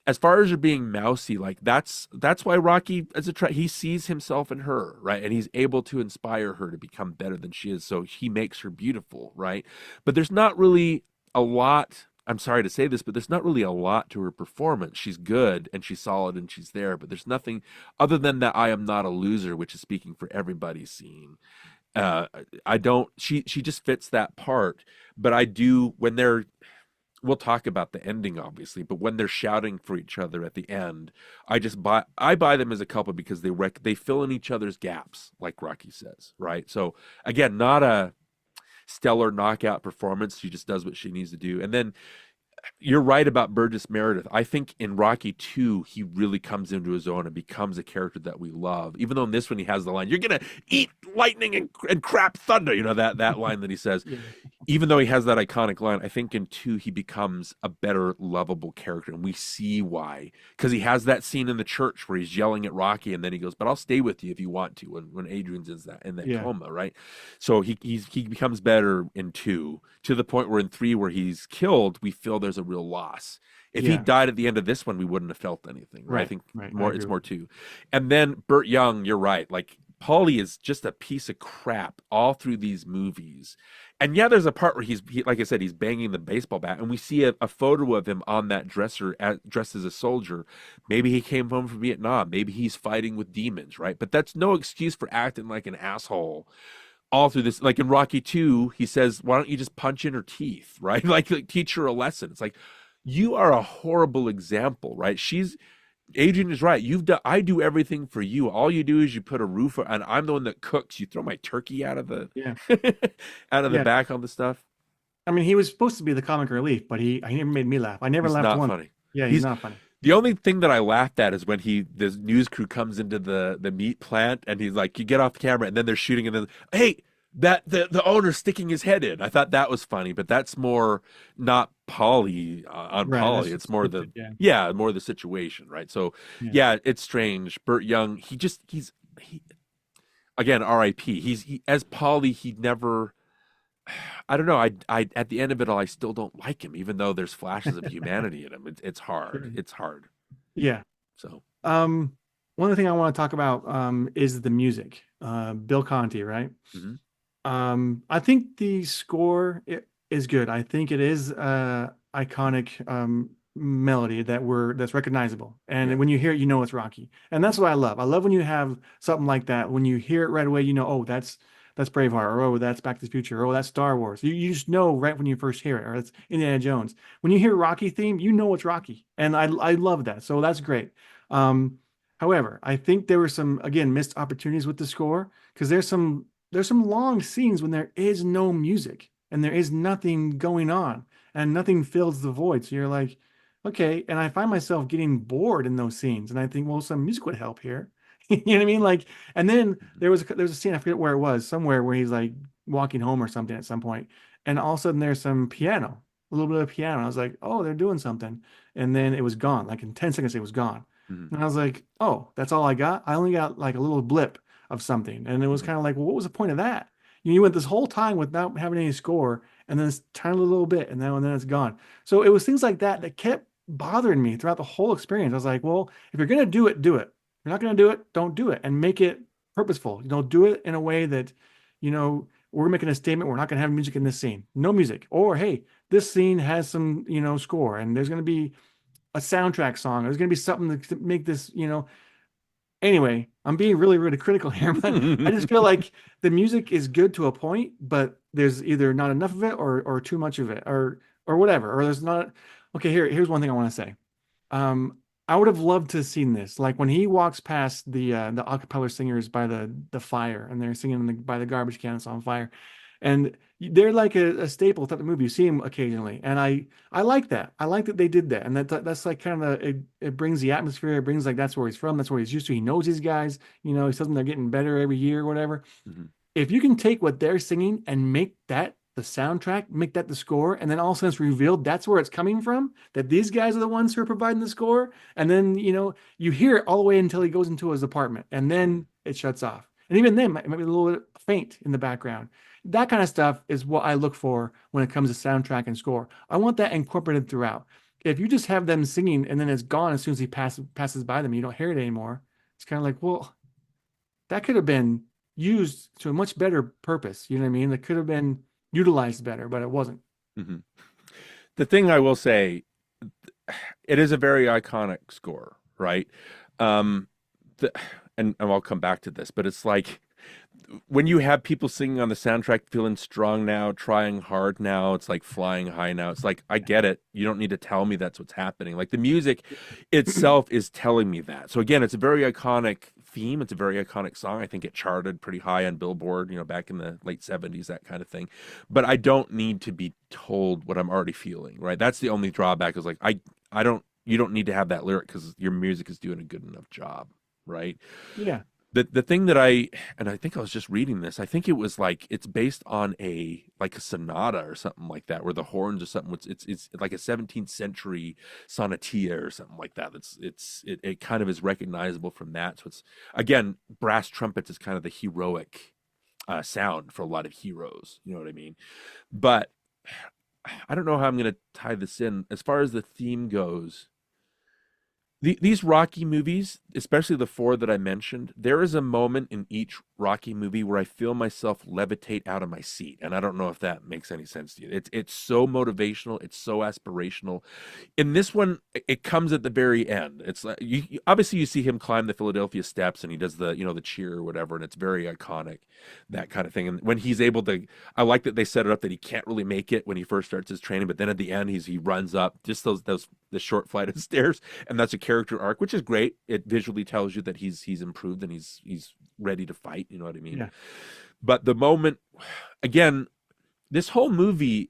as far as her being mousy, like that's why Rocky, he sees himself in her, right? And he's able to inspire her to become better than she is. So he makes her beautiful, right? But there's not really a lot. I'm sorry to say this, but there's not really a lot to her performance. She's good and she's solid and she's there, but there's nothing other than that I am not a loser, which is speaking for everybody scene. Uh, I don't, she just fits that part, but I do when we'll talk about the ending obviously, but when they're shouting for each other at the end, I buy them as a couple because they fill in each other's gaps, like Rocky says, right? So again, not a stellar knockout performance. She just does what she needs to do. And then you're right about Burgess Meredith. I think in Rocky 2, he really comes into his own and becomes a character that we love. Even though in this one he has the line, "You're gonna eat lightning and crap thunder," you know that line that he says. Yeah. Even though he has that iconic line, I think in 2 he becomes a better lovable character, and we see why. Because he has that scene in the church where he's yelling at Rocky, and then he goes, "But I'll stay with you if you want to." When Adrian's in that Yeah. coma, right? So he becomes better in 2 to the point where in 3 where he's killed, we feel there's a real loss. If he Yeah. died at the end of this one, we wouldn't have felt anything, right? I Right. think Right. I more agree it's with more too. And then Burt Young, you're right. Like Paulie is just a piece of crap all through these movies. And yeah, there's a part where like I said, he's banging the baseball bat, and we see a photo of him on that dresser, dressed as a soldier. Maybe he came home from Vietnam. Maybe he's fighting with demons, right? But that's no excuse for acting like an asshole all through this. Like in Rocky 2, he says, "Why don't you just punch in her teeth?" Right? Like teach her a lesson. It's like, you are a horrible example, right? Adrian is right. I do everything for you. All you do is you put a roof on, and I'm the one that cooks. You throw my turkey out of the you. Yeah. out of the Yeah. back on the stuff. I mean, he was supposed to be the comic relief, but he never made me laugh. I never He's laughed not once. funny. Yeah, he's He's not funny. the only thing that I laughed at is when the news crew comes into the meat plant and he's like, "You get off the camera," and then they're shooting, and then, "Hey, that the owner's sticking his head in." I thought that was funny, but that's more not Polly on Right. That's Polly. It's just more scripted. Yeah. more the situation, right? So Yeah. yeah, it's strange. Burt Young, he again, R.I.P. As Paulie, he never. I don't know. I at the end of it all, I still don't like him, even though there's flashes of humanity in him. It's hard. Sure. It's hard. Yeah. So. Um, one other thing I want to talk about is the music. Bill Conti, right? Mhm. I think the score is good. I think it is iconic melody that's recognizable. Yeah. And when you hear it, you know it's Rocky. And that's what I love. I love when you have something like that. When you hear it right away, you know, oh, that's Braveheart, or oh, that's Back to the Future, or oh, that's Star Wars. You just know right when you first hear it, or it's Indiana Jones. When you hear Rocky theme, you know it's Rocky. And I love that. So that's great. Um, However, I think there were some, again, missed opportunities with the score because there's some long scenes when there is no music and there is nothing going on and nothing fills the void. So you're like, okay. And I find myself getting bored in those scenes. And I think, well, some music would help here. You know what I mean? Like, and then Mhm. there was a scene, I forget where it was, somewhere where he's like walking home or something at some point, and all of a sudden there's some piano, a little bit of piano. I was like, oh, they're doing something. And then it was gone. Like in 10 seconds, it was gone. Mhm. And I was like, oh, that's all I got? I only got like a little blip of something. And it was Mhm. kind of like, well, what was the point of that? You went this whole time without having any score, and then this tiny little bit, and then it's gone. So it was things like that that kept bothering me throughout the whole experience. I was like, well, if you're gonna do it, do it. If you're not gonna do it, don't do it, and make it purposeful. Do it in a way that, we're making a statement. We're not gonna have music in this scene. No music. Or hey, this scene has some, score, and there's gonna be a soundtrack song. There's gonna be something to make this. Anyway, I'm being really, really critical here, but I just feel like the music is good to a point, but there's either not enough of it or too much of it, or whatever. Or there's not. Okay, here's one thing I want to say. Um, I would have loved to have seen this. Like when he walks past the a cappella singers by the fire, and they're singing by the garbage can that's on fire, and they're like a staple throughout the movie. You see them occasionally, and I like that. I like that they did that, and that's like kind of it brings the atmosphere. It brings like that's where he's from. That's where he's used to. He knows these guys. He tells them they're getting better every year or whatever. Mhm. If you can take what they're singing and make that the soundtrack, make that the score, and then all of a sudden it's revealed that's where it's coming from, that these guys are the ones who are providing the score, and then you hear it all the way until he goes into his apartment, and then it shuts off. And even then, it might be a little bit faint in the background. That kind of stuff is what I look for when it comes to soundtrack and score. I want that incorporated throughout. If you just have them singing and then it's gone as soon as he passes by them, you don't hear it anymore. It's kind of like, well, that could have been used to a much better purpose. You know what I mean? That could have been utilized better, but it wasn't. Mhm. The thing I will say, it is a very iconic score, right? Um, the, and I'll come back to this, but it's like when you have people singing on the soundtrack, feeling strong now, trying hard now, it's like flying high now. It's like, I get it. You don't need to tell me that's what's happening. Like the music itself is telling me that. So again, it's a very iconic theme. It's a very iconic song. I think it charted pretty high on Billboard, back in the late 70s, that kind of thing. But I don't need to be told what I'm already feeling, right? That's the only drawback is like, you don't need to have that lyric because your music is doing a good enough job, right? Yeah. The thing and I think I was just reading this. I think it was like it's based on a sonata or something like that, where the horns or something. It's like a 17th century sonatia or something like that. It kind of is recognizable from that. So it's again, brass trumpets is kind of the heroic sound for a lot of heroes. You know what I mean? But I don't know how I'm going to tie this in as far as the theme goes. These Rocky movies, especially the four that I mentioned, there is a moment in each Rocky movie where I feel myself levitate out of my seat, and I don't know if that makes any sense to you. It's so motivational, it's so aspirational. In this one, it comes at the very end. It's like obviously you see him climb the Philadelphia steps, and he does the cheer or whatever, and it's very iconic, that kind of thing. And when he's able to, I like that they set it up that he can't really make it when he first starts his training, but then at the end he runs up just those the short flight of stairs, and that's a character arc, which is great. It visually tells you that he's improved and he's ready to fight. You know what I mean? Yeah. But the moment, again, this whole movie,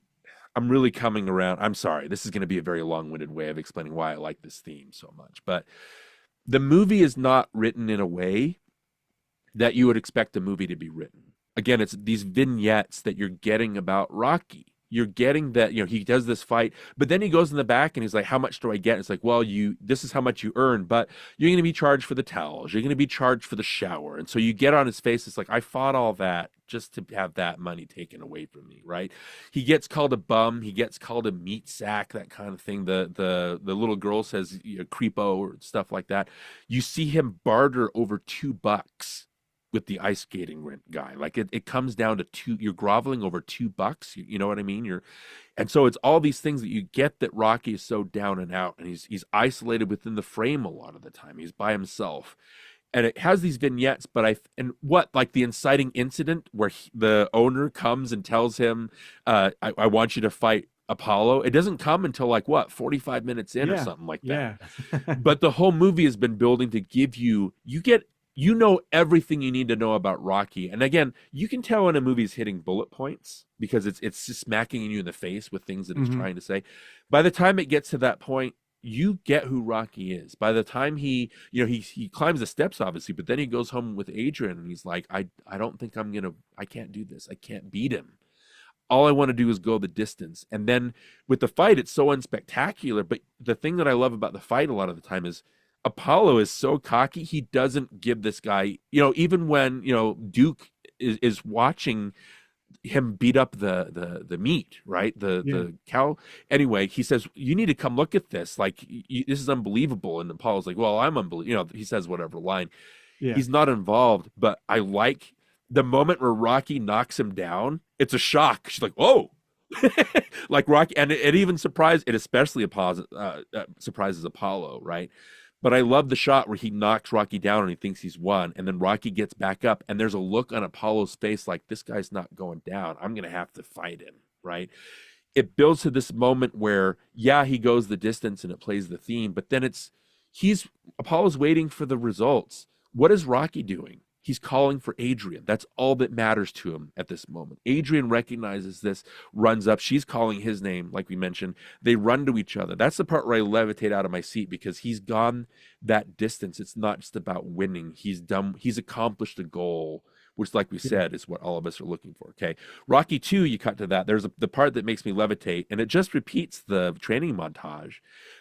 I'm really coming around. I'm sorry, this is going to be a very long-winded way of explaining why I like this theme so much, but the movie is not written in a way that you would expect a movie to be written. Again, it's these vignettes that you're getting about Rocky. You're getting that, he does this fight, but then he goes in the back and he's like, how much do I get? It's like, well, this is how much you earn, but you're going to be charged for the towels. You're going to be charged for the shower. And so you get on his face. It's like, I fought all that just to have that money taken away from me, right? He gets called a bum. He gets called a meat sack, that kind of thing. The little girl says, creepo or stuff like that. You see him barter over $2 with the ice skating rink guy. Like it comes down to you're groveling over $2. You know what I mean? And so it's all these things that you get, that Rocky is so down and out, and he's isolated within the frame a lot of the time. He's by himself. And it has these vignettes, but like the inciting incident where the owner comes and tells him, I want you to fight Apollo. It doesn't come until like 45 minutes in or something like that. Yeah. But the whole movie has been building to give you know everything you need to know about Rocky. And again, you can tell when a movie's hitting bullet points because it's just smacking you in the face with things that it's trying to say. By the time it gets to that point, you get who Rocky is. By the time he climbs the steps, obviously, but then he goes home with Adrian and he's like, I don't think I can't do this. I can't beat him. All I want to do is go the distance. And then with the fight, it's so unspectacular. But the thing that I love about the fight a lot of the time is Apollo is so cocky. He doesn't give this guy, even when, Duke is watching him beat up the meat, right? The cow. Anyway, he says, you need to come look at this. Like, this is unbelievable. And Apollo's like, well, I'm unbelievable. He says whatever line. Yeah. He's not involved, but I like the moment where Rocky knocks him down. It's a shock. She's like, whoa. Like Rocky, and it even especially surprises Apollo, right? But I love the shot where he knocks Rocky down and he thinks he's won. And then Rocky gets back up and there's a look on Apollo's face like, this guy's not going down. I'm going to have to fight him, right? It builds to this moment where, he goes the distance and it plays the theme, but then Apollo's waiting for the results. What is Rocky doing? He's calling for Adrian. That's all that matters to him at this moment. Adrian recognizes this, runs up. She's calling his name, like we mentioned. They run to each other. That's the part where I levitate out of my seat because he's gone that distance. It's not just about winning. He's accomplished a goal, which, like we said, is what all of us are looking for. Okay. Rocky 2, you cut to that. There's the part that makes me levitate, and it just repeats the training montage.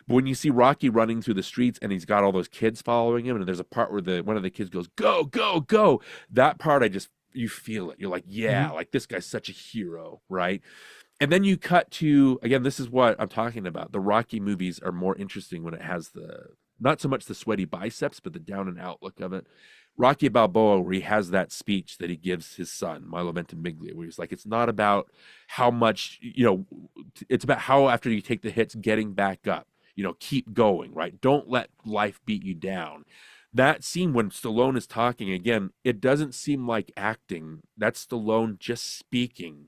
But when you see Rocky running through the streets and he's got all those kids following him, and there's a part where one of the kids goes, go, go, go. That part, you feel it. You're like, like this guy's such a hero, right? And then you cut to, again, this is what I'm talking about. The Rocky movies are more interesting when it has not so much the sweaty biceps, but the down and out look of it. Rocky Balboa, where he has that speech that he gives his son, Milo Ventimiglia, where he's like, it's not about how much, it's about how after you take the hits, getting back up, keep going, right? Don't let life beat you down. That scene when Stallone is talking, again, it doesn't seem like acting. That's Stallone just speaking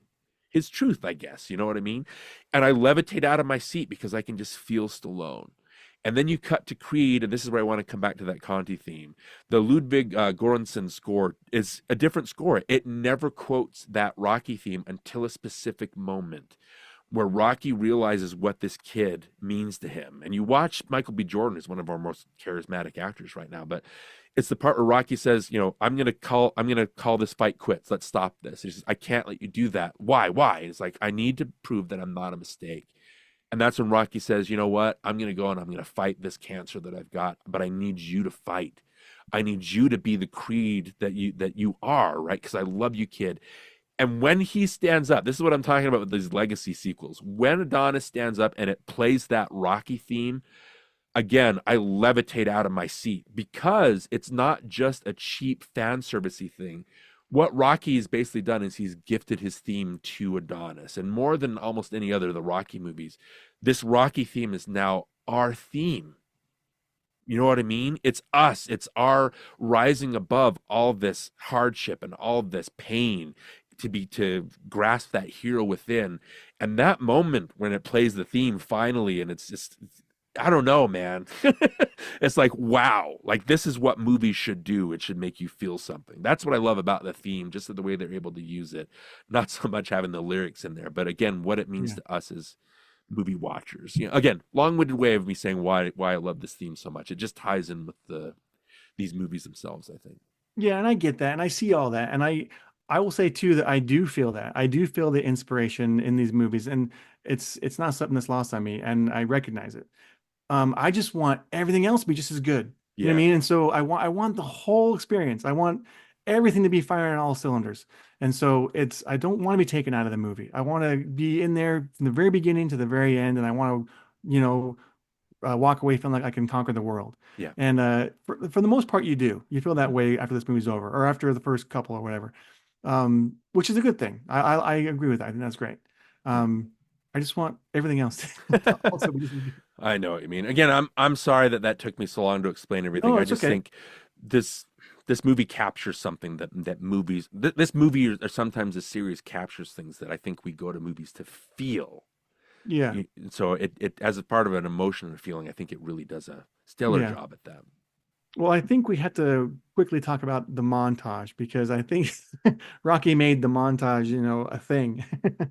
his truth, I guess. You know what I mean? And I levitate out of my seat because I can just feel Stallone. And then you cut to Creed, and this is where I want to come back to that Conti theme. The Ludwig Göransson score is a different score. It never quotes that Rocky theme until a specific moment where Rocky realizes what this kid means to him. And you watch Michael B. Jordan is one of our most charismatic actors right now, but it's the part where Rocky says, I'm gonna call this fight quits. Let's stop this. He says, I can't let you do that. Why? And it's like, I need to prove that I'm not a mistake. And that's when Rocky says, you know what? I'm going to go and I'm going to fight this cancer that I've got, but I need you to fight. I need you to be the Creed that you are, right? Because I love you, kid. And when he stands up, this is what I'm talking about with these legacy sequels. When Adonis stands up and it plays that Rocky theme, again, I levitate out of my seat because it's not just a cheap fan servicey thing. What Rocky has basically done is he's gifted his theme to Adonis. And more than almost any other of the Rocky movies, this Rocky theme is now our theme. You know what I mean? It's us. It's our rising above all this hardship and all this pain to grasp that hero within. And that moment when it plays the theme finally, and it's just, I don't know, man. It's like, wow, like this is what movies should do. It should make you feel something. That's what I love about the theme, just the way they're able to use it. Not so much having the lyrics in there, but again, what it means to us as movie watchers. Again, long-winded way of me saying why I love this theme so much. It just ties in with these movies themselves, I think. Yeah, and I get that, and I see all that, and I I will say too that I do feel that. I do feel the inspiration in these movies, and it's not something that's lost on me, and I recognize it. I just want everything else to be just as good. You know what I Yeah. mean? And so I want the whole experience. I want everything to be firing on all cylinders. And so I don't want to be taken out of the movie. I want to be in there from the very beginning to the very end, and I want to, walk away feeling like I can conquer the world. Yeah. And for the most part, you do. You feel that way after this movie's over, or after the first couple, or whatever, which is a good thing. I agree with that. I think that's great. Yeah. Um, I just want everything else to also be just as good. I know what you mean. Again, I'm sorry that that took me so long to explain everything. No, I it's just okay. think this this movie captures something that movies this movie or sometimes this series captures things that I think we go to movies to feel. Yeah, So it as a part of an emotion and a feeling, I think it really does a stellar yeah. job at that. Well, I think we had to quickly talk about the montage because I think Rocky made the montage, a thing. Mhm.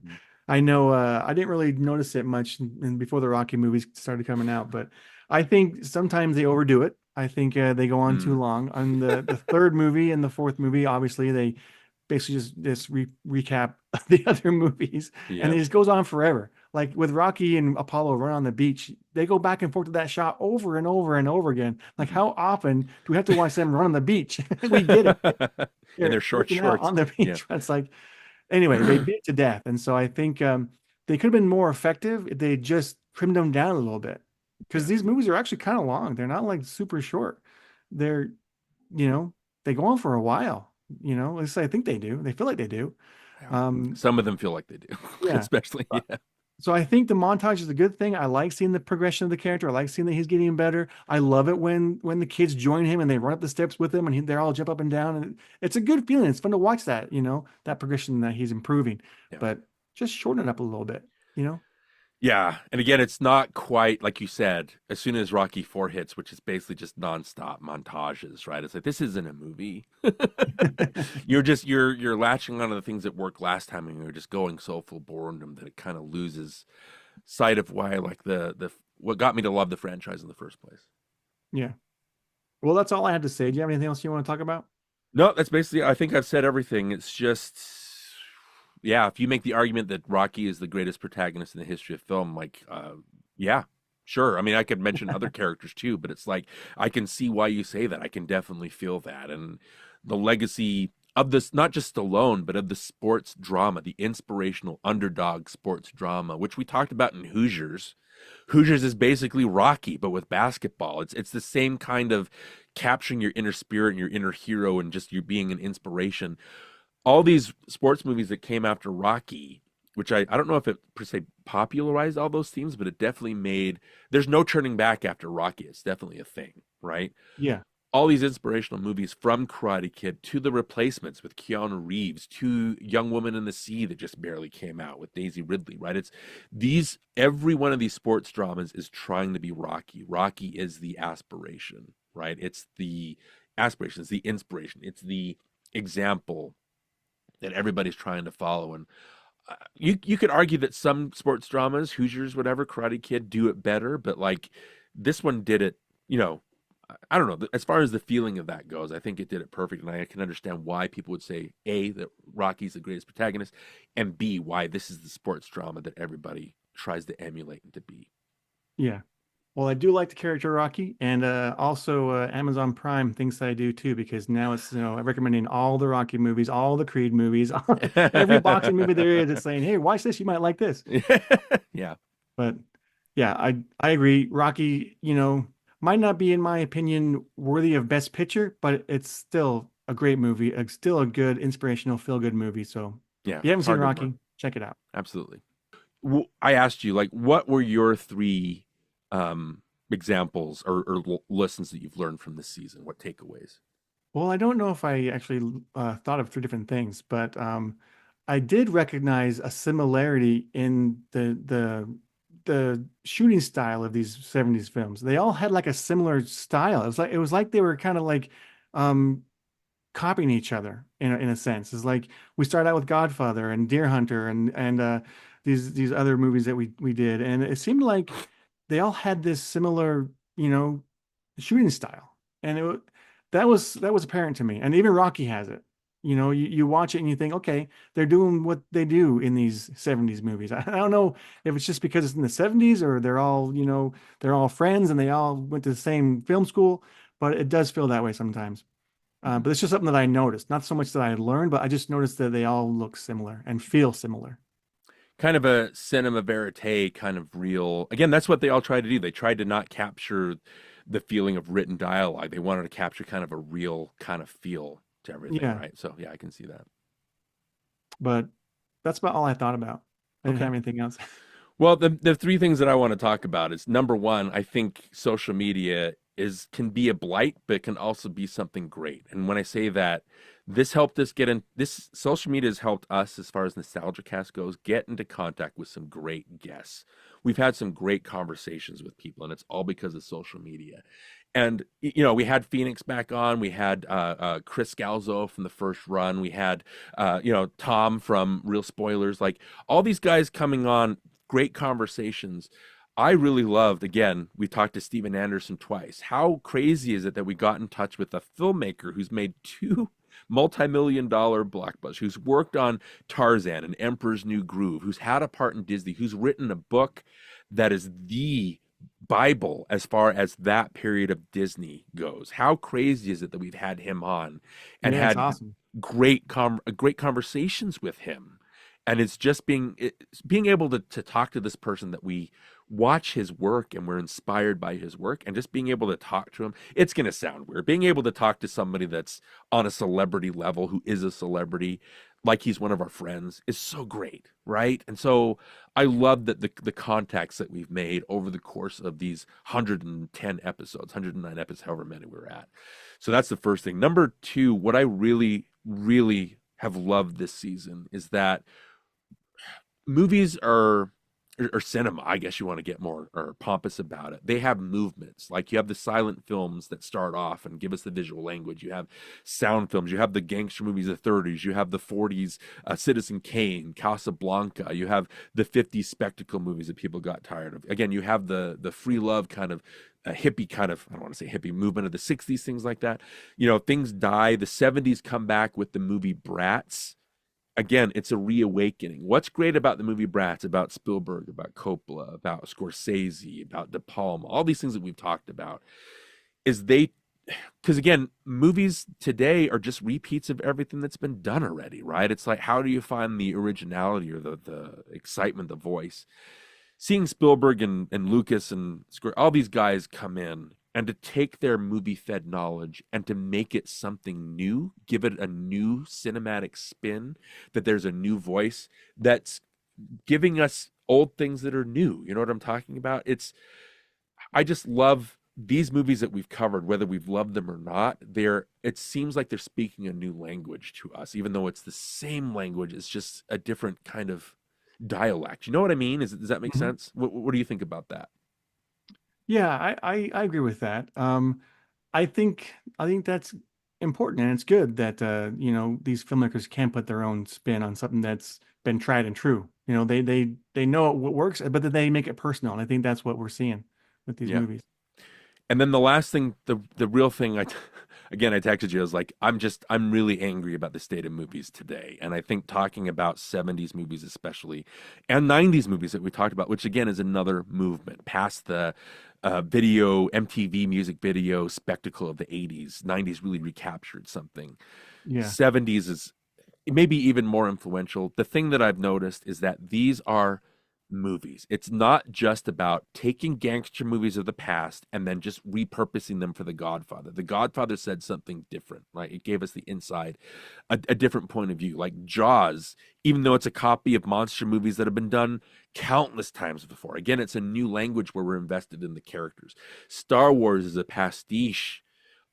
I know I didn't really notice it much before the Rocky movies started coming out, but I think sometimes they overdo it. I think they go on too Mm. long. On the third movie and the fourth movie, obviously they basically just recap the other movies, and Yeah. it just goes on forever. Like with Rocky and Apollo run on the beach, they go back and forth to that shot over and over and over again. Like Mhm. how often do we have to watch them run on the beach? We get it. In They're their short working out shorts. on the Yeah. beach. It's like anyway, they beat it to death, and so I think they could have been more effective if they just trimmed them down a little bit. Because Yeah. these movies are actually kind of long. They're not like super short. They're you know they go on for a while. At least I think they do. They feel like they do. Yeah. Um, Some of them feel like they do, yeah. especially yeah. So I think the montage is a good thing. I like seeing the progression of the character. I like seeing that he's getting better. I love it when the kids join him and they run up the steps with him and they're all jump up and down. And it's a good feeling. It's fun to watch that, that progression that he's improving. Yeah. But just shorten it up a little bit, you know? Yeah, and again, it's not quite like you said. As soon as Rocky Four hits, which is basically just nonstop montages, right? It's like this isn't a movie. You're latching onto the things that worked last time, and you're just going so full boredom that it kind of loses sight of why, like the what got me to love the franchise in the first place. Yeah. Well, that's all I had to say. Do you have anything else you want to talk about? No, that's basically. I think I've said everything. It's just, yeah. If you make the argument that Rocky is the greatest protagonist in the history of film, like, yeah, sure. I mean, I could mention other characters too, but it's like I can see why you say that. I can definitely feel that, and the legacy of this, not just Stallone, but of the sports drama, the inspirational underdog sports drama, which we talked about in Hoosiers. Hoosiers is basically Rocky, but with basketball. It's the same kind of capturing your inner spirit and your inner hero and just you being an inspiration. All these sports movies that came after Rocky, which I don't know if it per se popularized all those themes, but it definitely made there's no turning back after Rocky. It's definitely a thing, right? Yeah. All these inspirational movies from Karate Kid to The Replacements with Keanu Reeves to Young Woman in the Sea that just barely came out with Daisy Ridley, right? It's these every one of these sports dramas is trying to be Rocky. Rocky is the aspiration, right? It's the aspiration, it's the inspiration, it's the example that everybody's trying to follow. And you could argue that some sports dramas, Hoosiers, whatever, Karate Kid, do it better, but like this one did it, you know, I don't know. As far as the feeling of that goes, I think it did it perfect, and I can understand why people would say A, that Rocky's the greatest protagonist, and B, why this is the sports drama that everybody tries to emulate and to be. Yeah. Well, I do like the character Rocky, and also Amazon Prime thinks I do too, because now it's recommending all the Rocky movies, all the Creed movies, every boxing movie there is. It's saying, "Hey, watch this. You might like this." Yeah, But yeah, I agree. Rocky, might not be, in my opinion, worthy of Best Picture, but it's still a great movie. It's still a good, inspirational, feel-good movie. So yeah, if you haven't seen hard to ignore. Rocky, check it out. Absolutely. I asked you, like, what were your three examples or lessons that you've learned from this season? What takeaways? Well, I don't know if I actually thought of three different things, but I did recognize a similarity in the shooting style of these 70s films. They all had like a similar style. It was like they were kind of like um, copying each other in a sense. It's like we started out with Godfather and Deer Hunter and these other movies that we did, and it seemed like they all had this similar, shooting style, and that was apparent to me. And even Rocky has it. You watch it and you think, okay, they're doing what they do in these 70s movies. I don't know if it's just because it's in the 70s or they're all friends and they all went to the same film school, but it does feel that way sometimes. Mhm. But it's just something that I noticed, not so much that I learned, but I just noticed that they all look similar and feel similar. Kind of a cinema verite, kind of real. Again, that's what they all tried to do. They tried to not capture the feeling of written dialogue. They wanted to capture kind of a real kind of feel to everything, Yeah, right? So yeah, I can see that. but that's about all I thought about. I didn't Okay. have anything else. Well, the three things that I want to talk about is number one, I think social media is can be a blight, but it can also be something great. And when I say that, this helped us get in this social media has helped us as far as NostalgiaCast goes, get into contact with some great guests. We've had some great conversations with people, and it's all because of social media. And we had Phoenix back on. We had Chris Scalzo from the first run. We had Tom from Real Spoilers. Like all these guys coming on, great conversations. I really loved, again, we talked to Steven Anderson twice. How crazy is it that we got in touch with a filmmaker who's made two multi-million dollar blockbusters, who's worked on Tarzan and Emperor's New Groove, who's had a part in Disney, who's written a book that is the Bible as far as that period of Disney goes. How crazy is it that we've had him on and Yeah, it's had awesome. great conversations with him? And it's just being able to talk to this person that we watch his work and we're inspired by his work, and just being able to talk to him. It's going to sound weird. Being able to talk to somebody that's on a celebrity level, who is a celebrity, like he's one of our friends, is so great, right? And so I love that the contacts that we've made over the course of these 110 episodes, 109 episodes, however many we're at. So that's the first thing. Number two, what I really, really have loved this season is that movies are or cinema, I guess you want to get more or pompous about it. They have movements. Like you have the silent films that start off and give us the visual language. You have sound films. You have the gangster movies of the 30s. You have the 40s, Citizen Kane, Casablanca. You have the 50s spectacle movies that people got tired of. Again, you have the free love kind of hippie kind of, I don't want to say hippie movement of the 60s, things like that. Things die. The 70s come back with the movie Brats. Again, it's a reawakening. What's great about the movie Bratz, about Spielberg, about Coppola, about Scorsese, about De Palma, all these things that we've talked about, is because again, movies today are just repeats of everything that's been done already, right? It's like, how do you find the originality or the excitement, the voice? Seeing Spielberg and Lucas and all these guys come in and to take their movie fed knowledge and to make it something new, give it a new cinematic spin, that there's a new voice that's giving us old things that are new. You know what I'm talking about? I just love these movies that we've covered, whether we've loved them or not. It seems like they're speaking a new language to us, even though it's the same language. It's just a different kind of dialect. You know what I mean? Does that make Mhm. sense? What do you think about that? Yeah, I agree with that. I think that's important, and it's good that these filmmakers can put their own spin on something that's been tried and true. They know what works, but then they make it personal, and I think that's what we're seeing with these Yeah. movies. And then the last thing, the real thing, again, I texted you. I was like, I'm really angry about the state of movies today. And I think talking about 70s movies especially, and 90s movies that we talked about, which again is another movement past the video, MTV music video spectacle of the 80s. 90s really recaptured something. Yeah. 70s is maybe even more influential. The thing that I've noticed is that these are movies. It's not just about taking gangster movies of the past and then just repurposing them for The Godfather. The Godfather said something different, right? It gave us the inside, a different point of view. Like Jaws, even though it's a copy of monster movies that have been done countless times before. Again, it's a new language where we're invested in the characters. Star Wars is a pastiche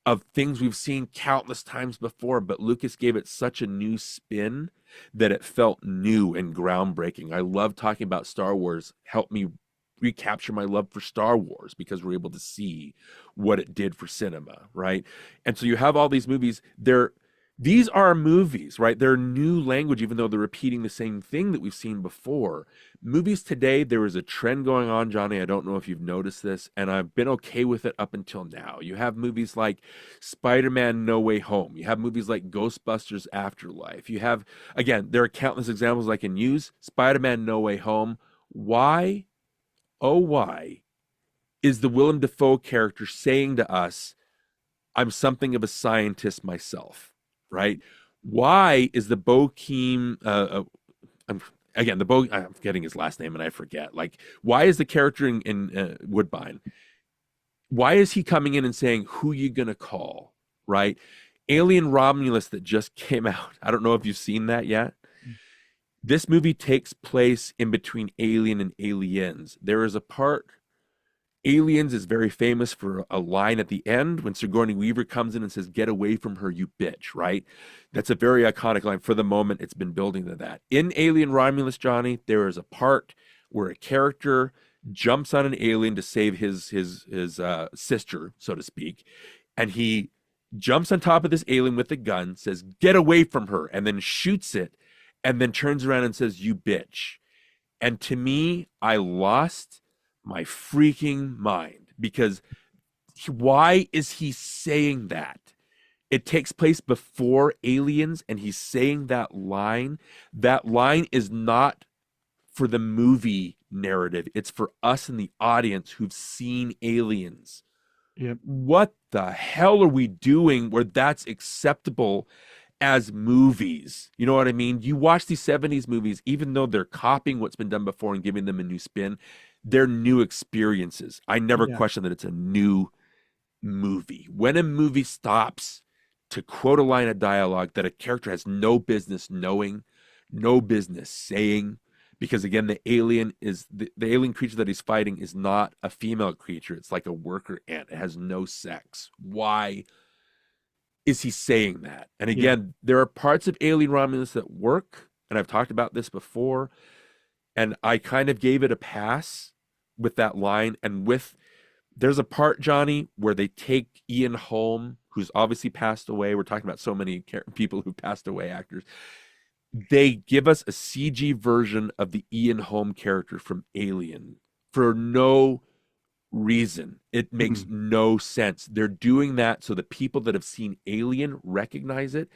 of things we've seen countless times before, but Lucas gave it such a new spin that it felt new and groundbreaking. I love talking about Star Wars, helped me recapture my love for Star Wars because we're able to see what it did for cinema, right? And so you have all these movies, they're these are movies, right? They're new language, even though they're repeating the same thing that we've seen before. Movies today, there is a trend going on, Johnny. I don't know if you've noticed this, and I've been okay with it up until now. You have movies like Spider-Man No Way Home. You have movies like Ghostbusters Afterlife. You have, again, there are countless examples I can use. Spider-Man No Way Home. Why, oh, why is the Willem Dafoe character saying to us, I'm something of a scientist myself, right? Why is the Bokeem, I'm, again, I'm forgetting his last name and I forget. Like, why is the character in Woodbine, why is he coming in and saying, who you gonna call, right? Alien Romulus that just came out. I don't know if you've seen that yet. This movie takes place in between Alien and Aliens. There is a part, Aliens is very famous for a line at the end when Sigourney Weaver comes in and says, get away from her, you bitch, right? That's a very iconic line. For the moment, it's been building to that. In Alien Romulus, Johnny, there is a part where a character jumps on an alien to save his sister, so to speak, and he jumps on top of this alien with a gun, says, get away from her, and then shoots it, and then turns around and says, you bitch. And to me, I lost my freaking mind because why is he saying that? It takes place before Aliens and he's saying that line. That line is not for the movie narrative. It's for us in the audience who've seen Aliens. Yep. What the hell are we doing where that's acceptable as movies? You know what I mean? You watch these 70s movies, even though they're copying what's been done before and giving them a new spin, they're new experiences. I never Yeah. question that it's a new movie. When a movie stops to quote a line of dialogue that a character has no business knowing, no business saying, because again, the alien creature that he's fighting is not a female creature. It's like a worker ant. It has no sex. Why is he saying that? And Yeah. again, there are parts of Alien Romulus that work, and I've talked about this before, and I kind of gave it a pass with that line. And there's a part, Johnny, where they take Ian Holm, who's obviously passed away. We're talking about so many people who passed away, actors. They give us a CG version of the Ian Holm character from Alien for no reason. It makes no sense. They're doing that so that people that have seen Alien recognize it.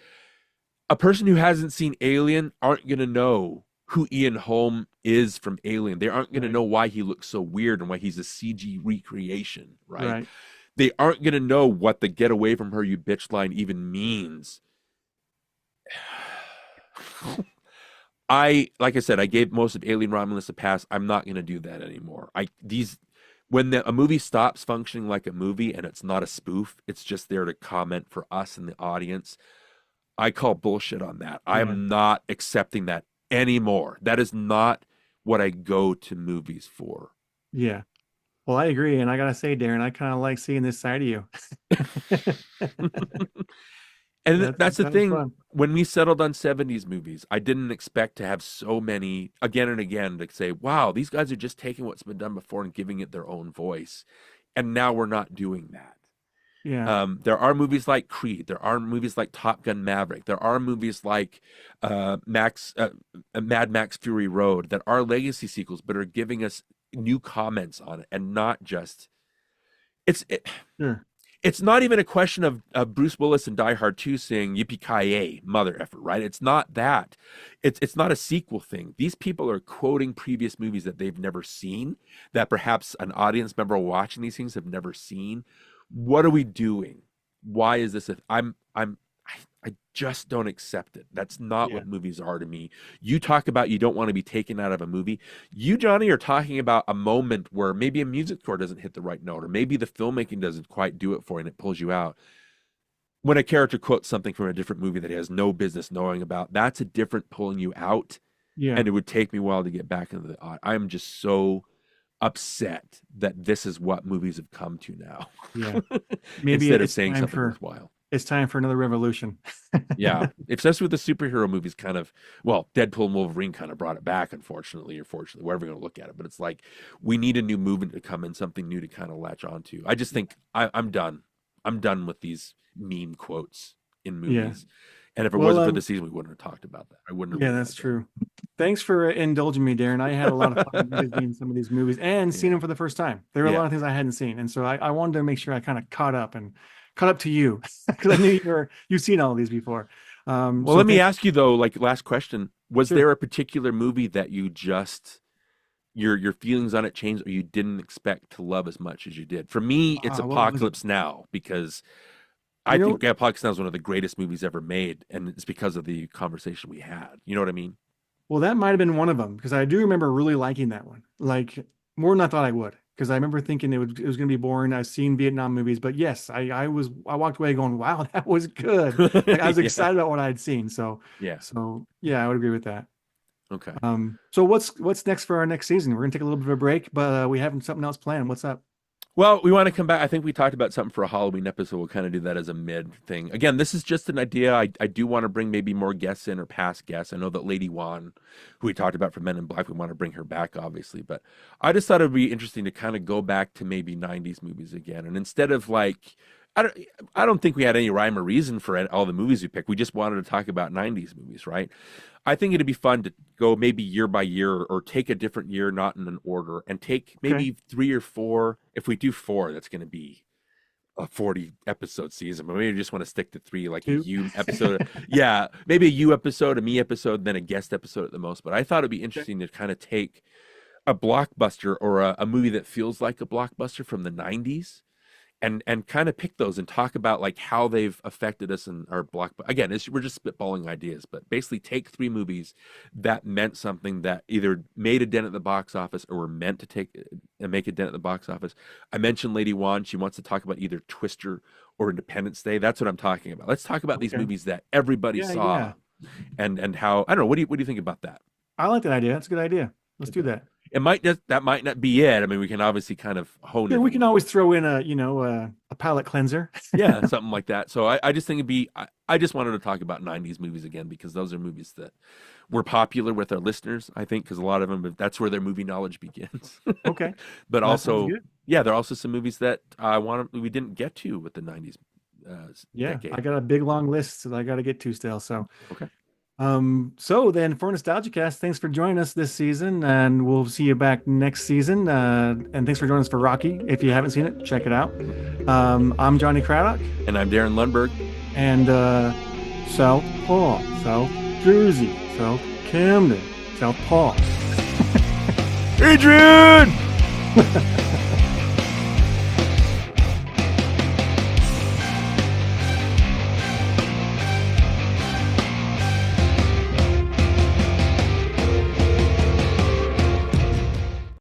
A person who hasn't seen Alien aren't going to know who Ian Holm is from Alien. They aren't going to Right. know why he looks so weird and why he's a CG recreation, right? Right. They aren't going to know what the get away from her, you bitch line even means. Like I said, I gave most of Alien Romulus a pass. I'm not going to do that anymore. When a movie stops functioning like a movie and it's not a spoof, it's just there to comment for us and the audience. I call bullshit on that. I Yeah. am not accepting that anymore. That is not what I go to movies for. Yeah. Well, I agree. And I gotta say, Darren, I kind of like seeing this side of you. And That's that's the that was thing. fun. When we settled on 70s movies, I didn't expect to have so many again and again to say, wow, these guys are just taking what's been done before and giving it their own voice. And now we're not doing that. Yeah. There are movies like Creed. There are movies like Top Gun Maverick. There are movies like Mad Max Fury Road that are legacy sequels, but are giving us new comments on it and not just. It's it, Sure. it's not even a question of Bruce Willis and Die Hard 2 saying yippee-ki-yay, mother effer, right? It's not that. It's not a sequel thing. These people are quoting previous movies that they've never seen, that perhaps an audience member watching these things have never seen. What are we doing? Why is this I just don't accept it. That's not Yeah. what movies are to me. You talk about you don't want to be taken out of a movie. You, Johnny, are talking about a moment where maybe a music score doesn't hit the right note, or maybe the filmmaking doesn't quite do it for you and it pulls you out. When a character quotes something from a different movie that he has no business knowing about, that's a different pulling you out. Yeah. And it would take me a while to get back into the I'm just so upset that this is what movies have come to now. Yeah. Maybe Instead of it's saying time something for worthwhile. it's time for another revolution. Yeah, especially with the superhero movies, kind of. Well, Deadpool and Wolverine kind of brought it back, unfortunately or fortunately, whatever you're going to look at it. But it's like we need a new movement to come in, something new to kind of latch onto. I just think I'm done. I'm done with these meme quotes in Yeah. movies, And if it Well, wasn't for the season, we wouldn't have talked about that. I wouldn't have yeah, worried that's about that. true. Thanks for indulging me, Darren. I had a lot of fun visiting some of these movies and seeing Yeah. them for the first time. There were a Yeah. lot of things I hadn't seen, and so I wanted to make sure I kind of caught up to you because I knew you've seen all of these before. Well, So let me thank ask you though, like last question, was sure. there a particular movie that you just your feelings on it changed or you didn't expect to love as much as you did? For me, it's What was it? Apocalypse Now because I You know, think Apocalypse Now is one of the greatest movies ever made, and it's because of the conversation we had. You know what I mean? well, that might have been one of them because I do remember really liking that one, like more than I thought I would. Because I remember thinking it was going to be boring. I've seen Vietnam movies, but yes, I walked away going, wow, that was good. Like I was Yeah. excited about what I'd seen. Yeah. So yeah, I would agree with that. Okay. So what's next for our next season? We're gonna take a little bit of a break, but we have something else planned. What's up? Well, we want to come back. I think we talked about something for a Halloween episode. We'll kind of do that as a mid thing. Again, this is just an idea. I do want to bring maybe more guests in or past guests. I know that Lady Wan, who we talked about for Men in Black, we want to bring her back, obviously. But I just thought it would be interesting to kind of go back to maybe 90s movies again. And instead of like, I don't, I don't think we had any rhyme or reason for all the movies we picked. We just wanted to talk about 90s movies, right? I think it'd be fun to go maybe year by year or take a different year, not in an order, and take Okay. maybe 3 or 4. If we do 4, that's going to be a 40 episode season, but maybe we just want to stick to 3, like a Two. you episode. Yeah, maybe a you episode, a me episode, then a guest episode at the most. But I thought it'd be Okay. interesting to kind of take a blockbuster or a movie that feels like a blockbuster from the 90s and kind of pick those and talk about like how they've affected us in our block. Again, we're just spitballing ideas, but basically take 3 movies that meant something that either made a dent at the box office or were meant to take and make a dent at the box office. I mentioned Lady Wan. She wants to talk about either Twister or Independence Day. That's what I'm talking about. Let's talk about these Okay. movies that everybody Yeah, yeah. saw and how, I don't know. What do you think about that? I like that idea. That's a good idea. Let's do Okay. that. That might not be it. I mean, we can obviously kind of hone Yeah, it a we can little. always throw in a palate cleanser. Yeah, something like that. So I just think I just wanted to talk about 90s movies again because those are movies that were popular with our listeners, I think, because a lot of them, that's where their movie knowledge begins. Okay. But That sounds also, good. yeah, there are also some movies that we didn't get to with the 90s Yeah, I decade. got a big long list that I got to get to still. So Okay. so then for NostalgiaCast, thanks for joining us this season, and we'll see you back next season. And thanks for joining us for Rocky. If you haven't seen it, check it out. I'm Johnny Craddock, And I'm Darren Lundberg. and South Paul, South Jersey, South Camden, South Paul. Adrian!